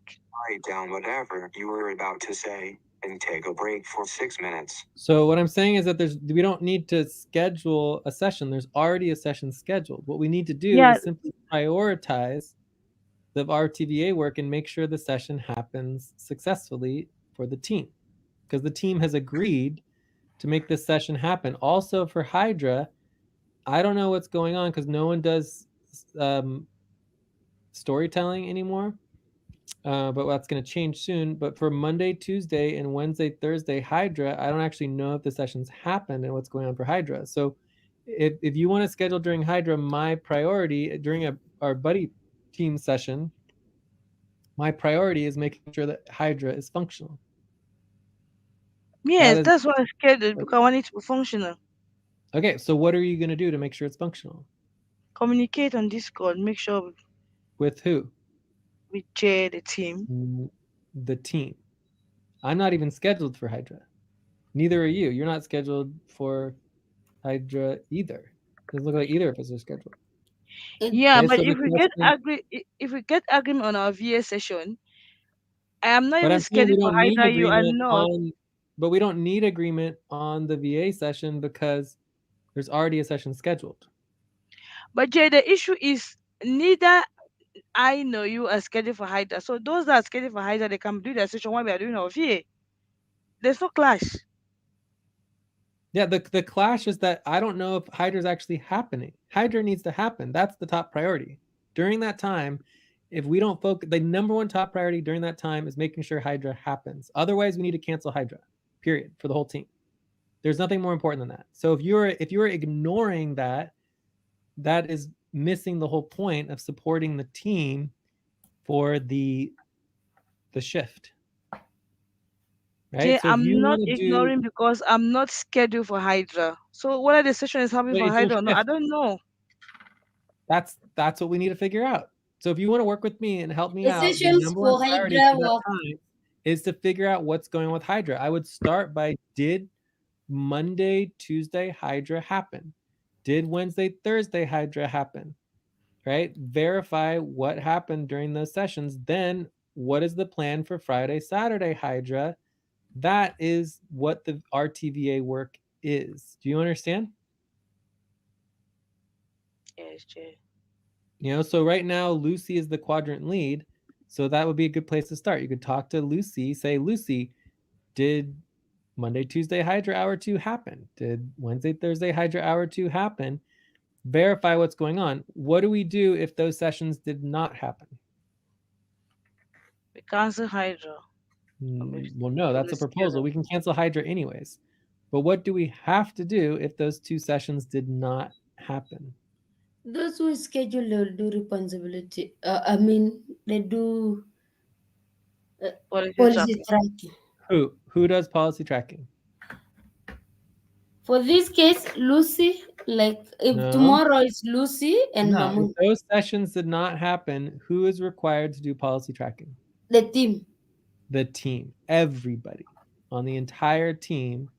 Speaker 4: Write down whatever you were about to say and take a break for 6 minutes.
Speaker 3: So what I'm saying is that we don't need to schedule a session. There's already a session scheduled. What we need to do
Speaker 2: Yeah,
Speaker 3: is simply prioritize the RTVA work and make sure the session happens successfully for the team, because the team has agreed to make this session happen. Also for Hydra, I don't know what's going on because no one does um, storytelling anymore. But that's going to change soon. But for Monday, Tuesday, and Wednesday, Thursday, Hydra, I don't actually know if the sessions happened and what's going on for Hydra. So if you want to schedule during Hydra, my priority during our buddy team session, my priority is making sure that Hydra is functional. That
Speaker 2: yes,
Speaker 3: is
Speaker 2: that's why I scheduled because I want it to be functional.
Speaker 3: okay. So what are you going to do to make sure it's functional?
Speaker 2: Communicate on Discord, make sure
Speaker 3: With who?
Speaker 2: we share the team.
Speaker 3: The team. I'm not even scheduled for Hydra. Neither are you. You're not scheduled for Hydra either. Doesn't look like either of us are scheduled.
Speaker 1: It,
Speaker 2: Yeah,
Speaker 3: Okay,
Speaker 2: but
Speaker 3: so the
Speaker 2: if we get
Speaker 3: question,
Speaker 2: if we get agreement on our VA session, I am not
Speaker 3: but
Speaker 2: even
Speaker 3: I'm saying we
Speaker 2: scheduled for
Speaker 3: don't need
Speaker 2: Hydra. You are
Speaker 3: agreement
Speaker 2: not.
Speaker 3: on, but we don't need agreement on the VA session because there's already a session scheduled.
Speaker 2: But Jay, the issue is neither I know you are scheduled for Hydra. So those that are scheduled for Hydra, they can do their session while we are doing our VA. There's no clash.
Speaker 3: Yeah, the clash is that I don't know if Hydra's actually happening. Hydra needs to happen. That's the top priority. During that time, if we don't focus, the number one top priority during that time is making sure Hydra happens. Otherwise, we need to cancel Hydra. Period, for the whole team. There's nothing more important than that. So if you're ignoring that, that is missing the whole point of supporting the team for the shift. Right?
Speaker 2: Jay,
Speaker 3: So if you
Speaker 2: I'm not
Speaker 3: want to do,
Speaker 2: ignoring because I'm not scheduled for Hydra. So whether the session is happening for
Speaker 3: it's your
Speaker 2: Hydra or not, I
Speaker 3: shift.
Speaker 2: don't know.
Speaker 3: That's what we need to figure out. So if you want to work with me and help me
Speaker 1: the
Speaker 3: out, the
Speaker 1: sessions
Speaker 3: number one
Speaker 1: for
Speaker 3: priority
Speaker 1: Hydra
Speaker 3: for that
Speaker 1: work.
Speaker 3: time is to figure out what's going on with Hydra. I would start by, did Monday, Tuesday Hydra happen? Did Wednesday, Thursday Hydra happen? Right? Verify what happened during those sessions. Then what is the plan for Friday, Saturday Hydra? That is what the RTVA work is. Do you understand?
Speaker 2: Yes, Jay.
Speaker 3: So right now Lucy is the quadrant lead. So that would be a good place to start. You could talk to Lucy, say, Lucy, did Monday, Tuesday Hydra Hour 2 happen? Did Wednesday, Thursday Hydra Hour 2 happen? Verify what's going on. What do we do if those sessions did not happen?
Speaker 2: We cancel Hydra.
Speaker 3: Well, no, that's a proposal. We can cancel Hydra anyways. But what do we have to do if those two sessions did not happen?
Speaker 1: Those who schedule will do responsibility. I mean, they do
Speaker 2: Policy
Speaker 1: policy
Speaker 2: tracking.
Speaker 1: tracking.
Speaker 3: Who does policy tracking?
Speaker 1: For this case, Lucy, like if
Speaker 3: No.
Speaker 1: tomorrow is Lucy and
Speaker 3: No, if
Speaker 1: Mamun,
Speaker 3: those sessions did not happen, who is required to do policy tracking?
Speaker 1: the team.
Speaker 3: The team. Everybody on the entire team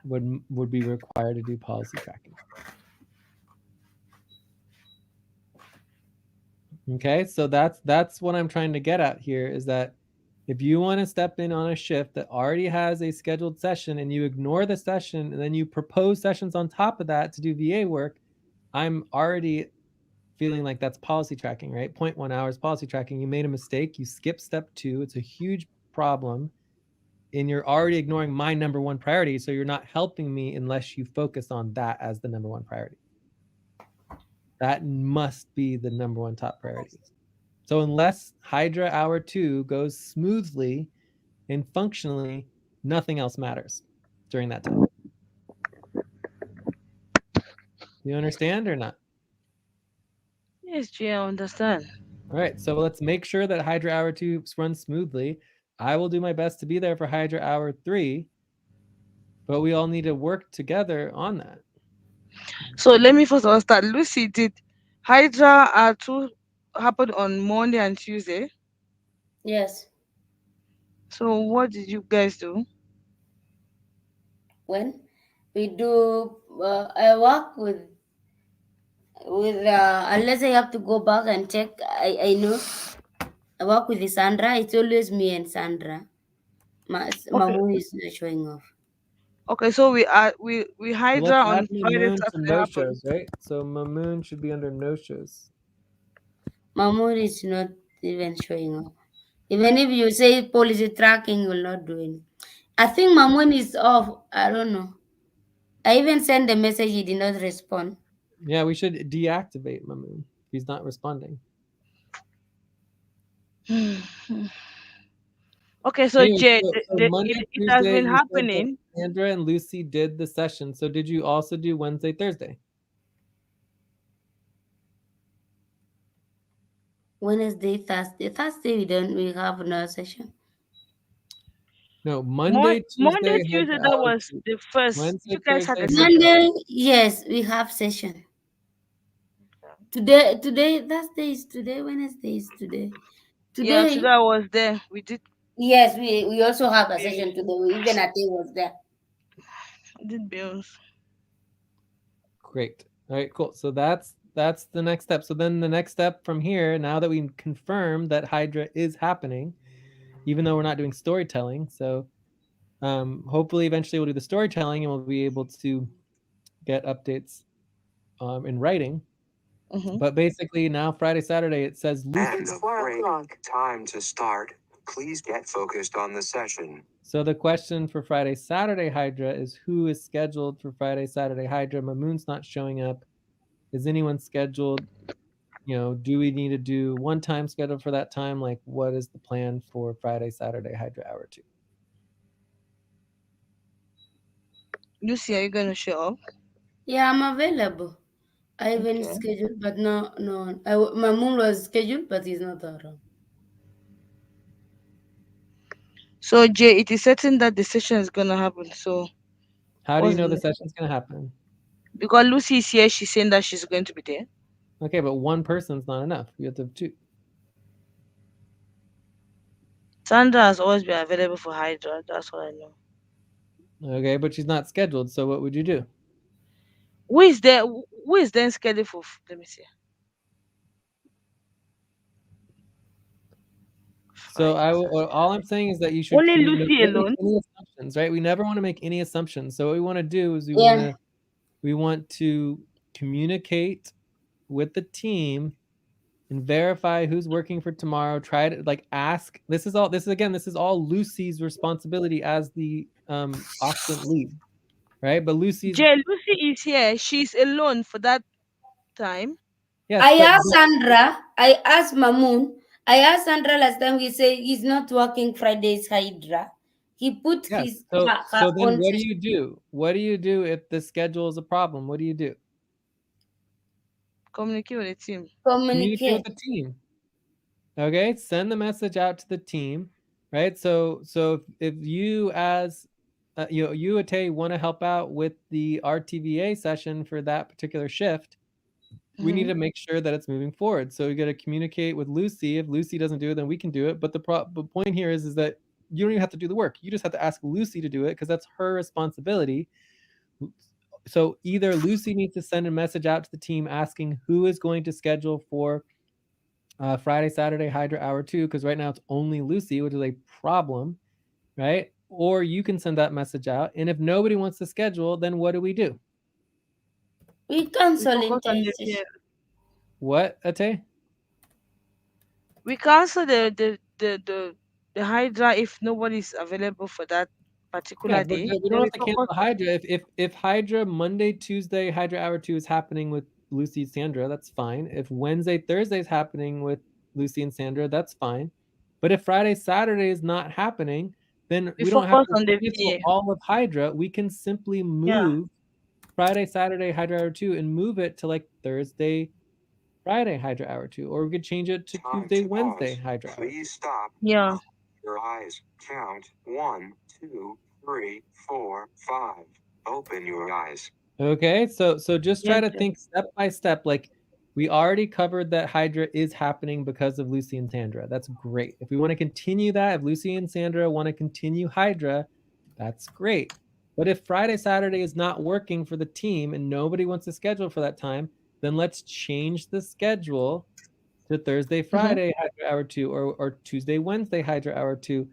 Speaker 3: would be required to do policy tracking. Okay, so that's what I'm trying to get at here, is that if you want to step in on a shift that already has a scheduled session and you ignore the session and then you propose sessions on top of that to do VA work, I'm already feeling like that's policy tracking, right? 0.1 hours policy tracking. You made a mistake. You skipped step 2. It's a huge problem. And you're already ignoring my number one priority. So you're not helping me unless you focus on that as the number one priority. That must be the number one top priority. So unless Hydra Hour 2 goes smoothly and functionally, nothing else matters during that time. You understand or not?
Speaker 2: Yes, Jay, I understand.
Speaker 3: All right, so let's make sure that Hydra Hour 2 runs smoothly. I will do my best to be there for Hydra Hour 3, but we all need to work together on that.
Speaker 2: So let me first of all start. Lucy, did Hydra two happen on Monday and Tuesday?
Speaker 1: Yes.
Speaker 2: So what did you guys do?
Speaker 1: when we do, I work with unless I have to go back and check. I know I work with Sandra. It's always me and Sandra.
Speaker 2: Okay.
Speaker 1: Mamu is not showing off.
Speaker 2: Okay, so we
Speaker 3: So
Speaker 2: Hydra
Speaker 3: let's
Speaker 2: on
Speaker 3: add
Speaker 2: Friday,
Speaker 3: Mamoon to
Speaker 2: Saturday
Speaker 3: no
Speaker 2: happen.
Speaker 3: shows, right? So Mamoon should be under no shows.
Speaker 1: Mamu is not even showing off. Even if you say policy tracking, will not do it. I think Mamun is off. I don't know. I even sent a message. He did not respond.
Speaker 3: Yeah, we should deactivate Mamoon. He's not responding.
Speaker 2: Okay, so
Speaker 3: Anyway,
Speaker 2: Jay,
Speaker 3: so Monday,
Speaker 2: it has
Speaker 3: Tuesday,
Speaker 2: been
Speaker 3: you said that
Speaker 2: happening.
Speaker 3: Sandra and Lucy did the session. So did you also do Wednesday, Thursday?
Speaker 1: Wednesday, Thursday. Thursday we don't. We have no session.
Speaker 3: No, Monday,
Speaker 2: Monday,
Speaker 3: Tuesday,
Speaker 2: Tuesday,
Speaker 3: Hydra
Speaker 2: that
Speaker 3: Hour
Speaker 2: was
Speaker 3: 2.
Speaker 2: the first.
Speaker 3: Wednesday,
Speaker 2: You guys had
Speaker 3: Thursday,
Speaker 2: a
Speaker 3: Hydra
Speaker 2: session.
Speaker 3: Hour.
Speaker 1: Monday, yes, we have session. Today, Thursday is today. Wednesday is today.
Speaker 2: Yeah, today
Speaker 1: Today,
Speaker 2: I was there. We did
Speaker 1: yes, we also have a
Speaker 2: bills.
Speaker 1: session today. Even Ateh was there.
Speaker 2: We did bills.
Speaker 3: Great. All right, cool. So that's the next step. So then the next step from here, now that we confirmed that Hydra is happening, even though we're not doing storytelling, so hopefully eventually we'll do the storytelling and we'll be able to get updates in writing.
Speaker 2: Mm-hmm.
Speaker 3: But basically now Friday, Saturday, it says Lucy.
Speaker 4: And the break. Time to start. Please get focused on the session.
Speaker 3: So the question for Friday, Saturday Hydra is who is scheduled for Friday, Saturday Hydra? Mamoon's not showing up. Is anyone scheduled? Do we need to do one time schedule for that time? Like, what is the plan for Friday, Saturday Hydra Hour 2?
Speaker 2: Lucy, are you gonna show up?
Speaker 1: Yeah, I'm available. I even
Speaker 2: Okay.
Speaker 1: scheduled, but no. My mom was scheduled, but he's not around.
Speaker 2: So Jay, it is certain that the session is gonna happen. So
Speaker 3: How do you
Speaker 2: what's the
Speaker 3: know the
Speaker 2: next?
Speaker 3: session's going to happen?
Speaker 2: Because Lucy is here, she's saying that she's going to be there.
Speaker 3: Okay, but one person's not enough. You have to have two.
Speaker 2: Sandra has always been available for Hydra. That's what I know.
Speaker 3: Okay, but she's not scheduled. So what would you do?
Speaker 2: Who is there? Who is then scheduled for? Let me see.
Speaker 3: So
Speaker 2: Friday, Saturday.
Speaker 3: all I'm saying is that you should
Speaker 2: Only
Speaker 3: make
Speaker 2: Lucy alone.
Speaker 3: any assumptions, right? We never want to make any assumptions. So what we want to do is
Speaker 1: Yeah,
Speaker 3: we want to communicate with the team and verify who's working for tomorrow. Try to like ask. This is all Lucy's responsibility as the Octant lead, right? But Lucy's
Speaker 2: Jay, Lucy is here. She's alone for that time.
Speaker 3: yes,
Speaker 1: I
Speaker 3: but
Speaker 1: asked Sandra. I asked Mamoon. I asked Sandra last time. He said he's not working Fridays Hydra. He put
Speaker 3: yes.
Speaker 1: his her
Speaker 3: So then
Speaker 1: own
Speaker 3: what do
Speaker 1: session.
Speaker 3: you do? What do you do if the schedule is a problem? What do you do?
Speaker 2: Communicate with the team.
Speaker 3: Communicate with
Speaker 1: Communicate.
Speaker 3: the team. Okay, send the message out to the team, right? So if you as you Ateh want to help out with the RTVA session for that particular shift, we need
Speaker 2: Mm-hmm.
Speaker 3: to make sure that it's moving forward. So you got to communicate with Lucy. If Lucy doesn't do it, then we can do it. But the point here is that you don't even have to do the work. You just have to ask Lucy to do it because that's her responsibility. So either Lucy needs to send a message out to the team asking who is going to schedule for Friday, Saturday Hydra Hour 2, because right now it's only Lucy, which is a problem, right? Or you can send that message out. And if nobody wants to schedule, then what do we do?
Speaker 1: We
Speaker 2: We
Speaker 1: cancel
Speaker 2: focus on
Speaker 1: entire
Speaker 2: the
Speaker 1: session.
Speaker 3: What, Ateh?
Speaker 2: we cancel the Hydra if nobody's available for that
Speaker 3: Yeah,
Speaker 2: particular
Speaker 3: but
Speaker 2: day.
Speaker 3: we
Speaker 2: Then
Speaker 3: don't
Speaker 2: we
Speaker 3: have to
Speaker 2: focus.
Speaker 3: cancel Hydra. If Hydra Monday, Tuesday, Hydra Hour 2 is happening with Lucy and Sandra, that's fine. If Wednesday, Thursday is happening with Lucy and Sandra, that's fine. But if Friday, Saturday is not happening, then
Speaker 2: We
Speaker 3: we don't have
Speaker 2: focus
Speaker 3: to
Speaker 2: on the
Speaker 3: cancel
Speaker 2: VA.
Speaker 3: all of Hydra. We can simply
Speaker 2: Yeah.
Speaker 3: move Friday, Saturday, Hydra Hour 2 and move it to like Thursday, Friday, Hydra Hour 2. Or we could change it to
Speaker 4: Time
Speaker 3: Tuesday,
Speaker 4: to
Speaker 3: Wednesday,
Speaker 4: pause.
Speaker 3: Hydra Hour 2.
Speaker 4: Please stop.
Speaker 2: Yeah.
Speaker 4: Your eyes. Count 1, 2, 3, 4, 5. Open your eyes.
Speaker 3: Okay, so just try
Speaker 2: Yes,
Speaker 3: to
Speaker 2: Jay.
Speaker 3: think step by step. Like we already covered that Hydra is happening because of Lucy and Sandra. That's great. If we want to continue that, if Lucy and Sandra want to continue Hydra, that's great. But if Friday, Saturday is not working for the team and nobody wants to schedule for that time, then let's change the schedule to Thursday,
Speaker 2: Mm-hmm.
Speaker 3: Friday, Hydra Hour 2, or Tuesday, Wednesday, Hydra Hour 2.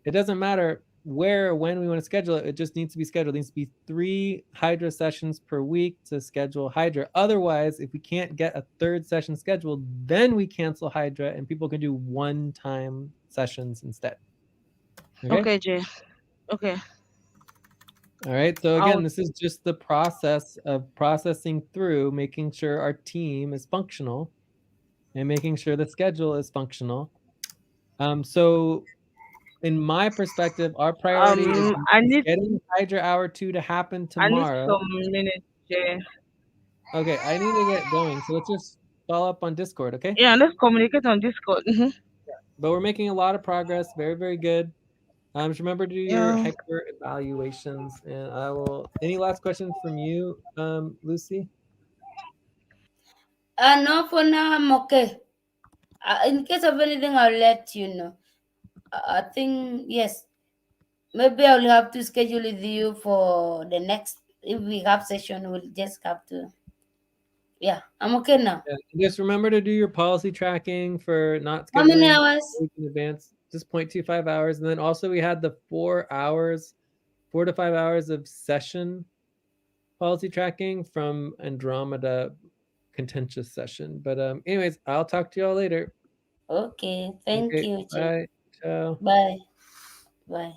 Speaker 3: It doesn't matter where or when we want to schedule it. It just needs to be scheduled. It needs to be 3 Hydra sessions per week to schedule Hydra. Otherwise, if we can't get a third session scheduled, then we cancel Hydra and people can do one-time sessions instead. Okay?
Speaker 2: Okay, Jay. Okay.
Speaker 3: All right. So
Speaker 2: I'll
Speaker 3: again, this is just the process of processing through, making sure our team is functional and making sure the schedule is functional. So in my perspective, our priority
Speaker 2: I
Speaker 3: is
Speaker 2: need
Speaker 3: getting Hydra Hour 2 to happen
Speaker 2: I need
Speaker 3: tomorrow.
Speaker 2: some minutes, Jay.
Speaker 3: Okay, I need to get going. So let's just follow up on Discord, okay?
Speaker 2: Yeah, let's communicate on Discord. Mm-hmm.
Speaker 3: But we're making a lot of progress. Very, very good. Just remember to do your
Speaker 2: Yeah.
Speaker 3: hyper evaluations. And I will. Any last questions from you, Lucy?
Speaker 1: No, for now I'm okay. In case of anything, I'll let you know. I think yes. Maybe I'll have to schedule with you for the next. If we have session, we'll just have to. Yeah, I'm okay now.
Speaker 3: Yeah, just remember to do your policy tracking for not
Speaker 1: How many
Speaker 3: scheduling a
Speaker 1: hours?
Speaker 3: week in advance. Just 0.25 hours. And then also we had the 4 hours, 4 to 5 hours of session policy tracking from Andromeda contentious session. But anyways, I'll talk to y'all later.
Speaker 1: Okay, thank
Speaker 3: Okay,
Speaker 1: you, Che.
Speaker 3: bye. Ciao.
Speaker 1: Bye. Bye.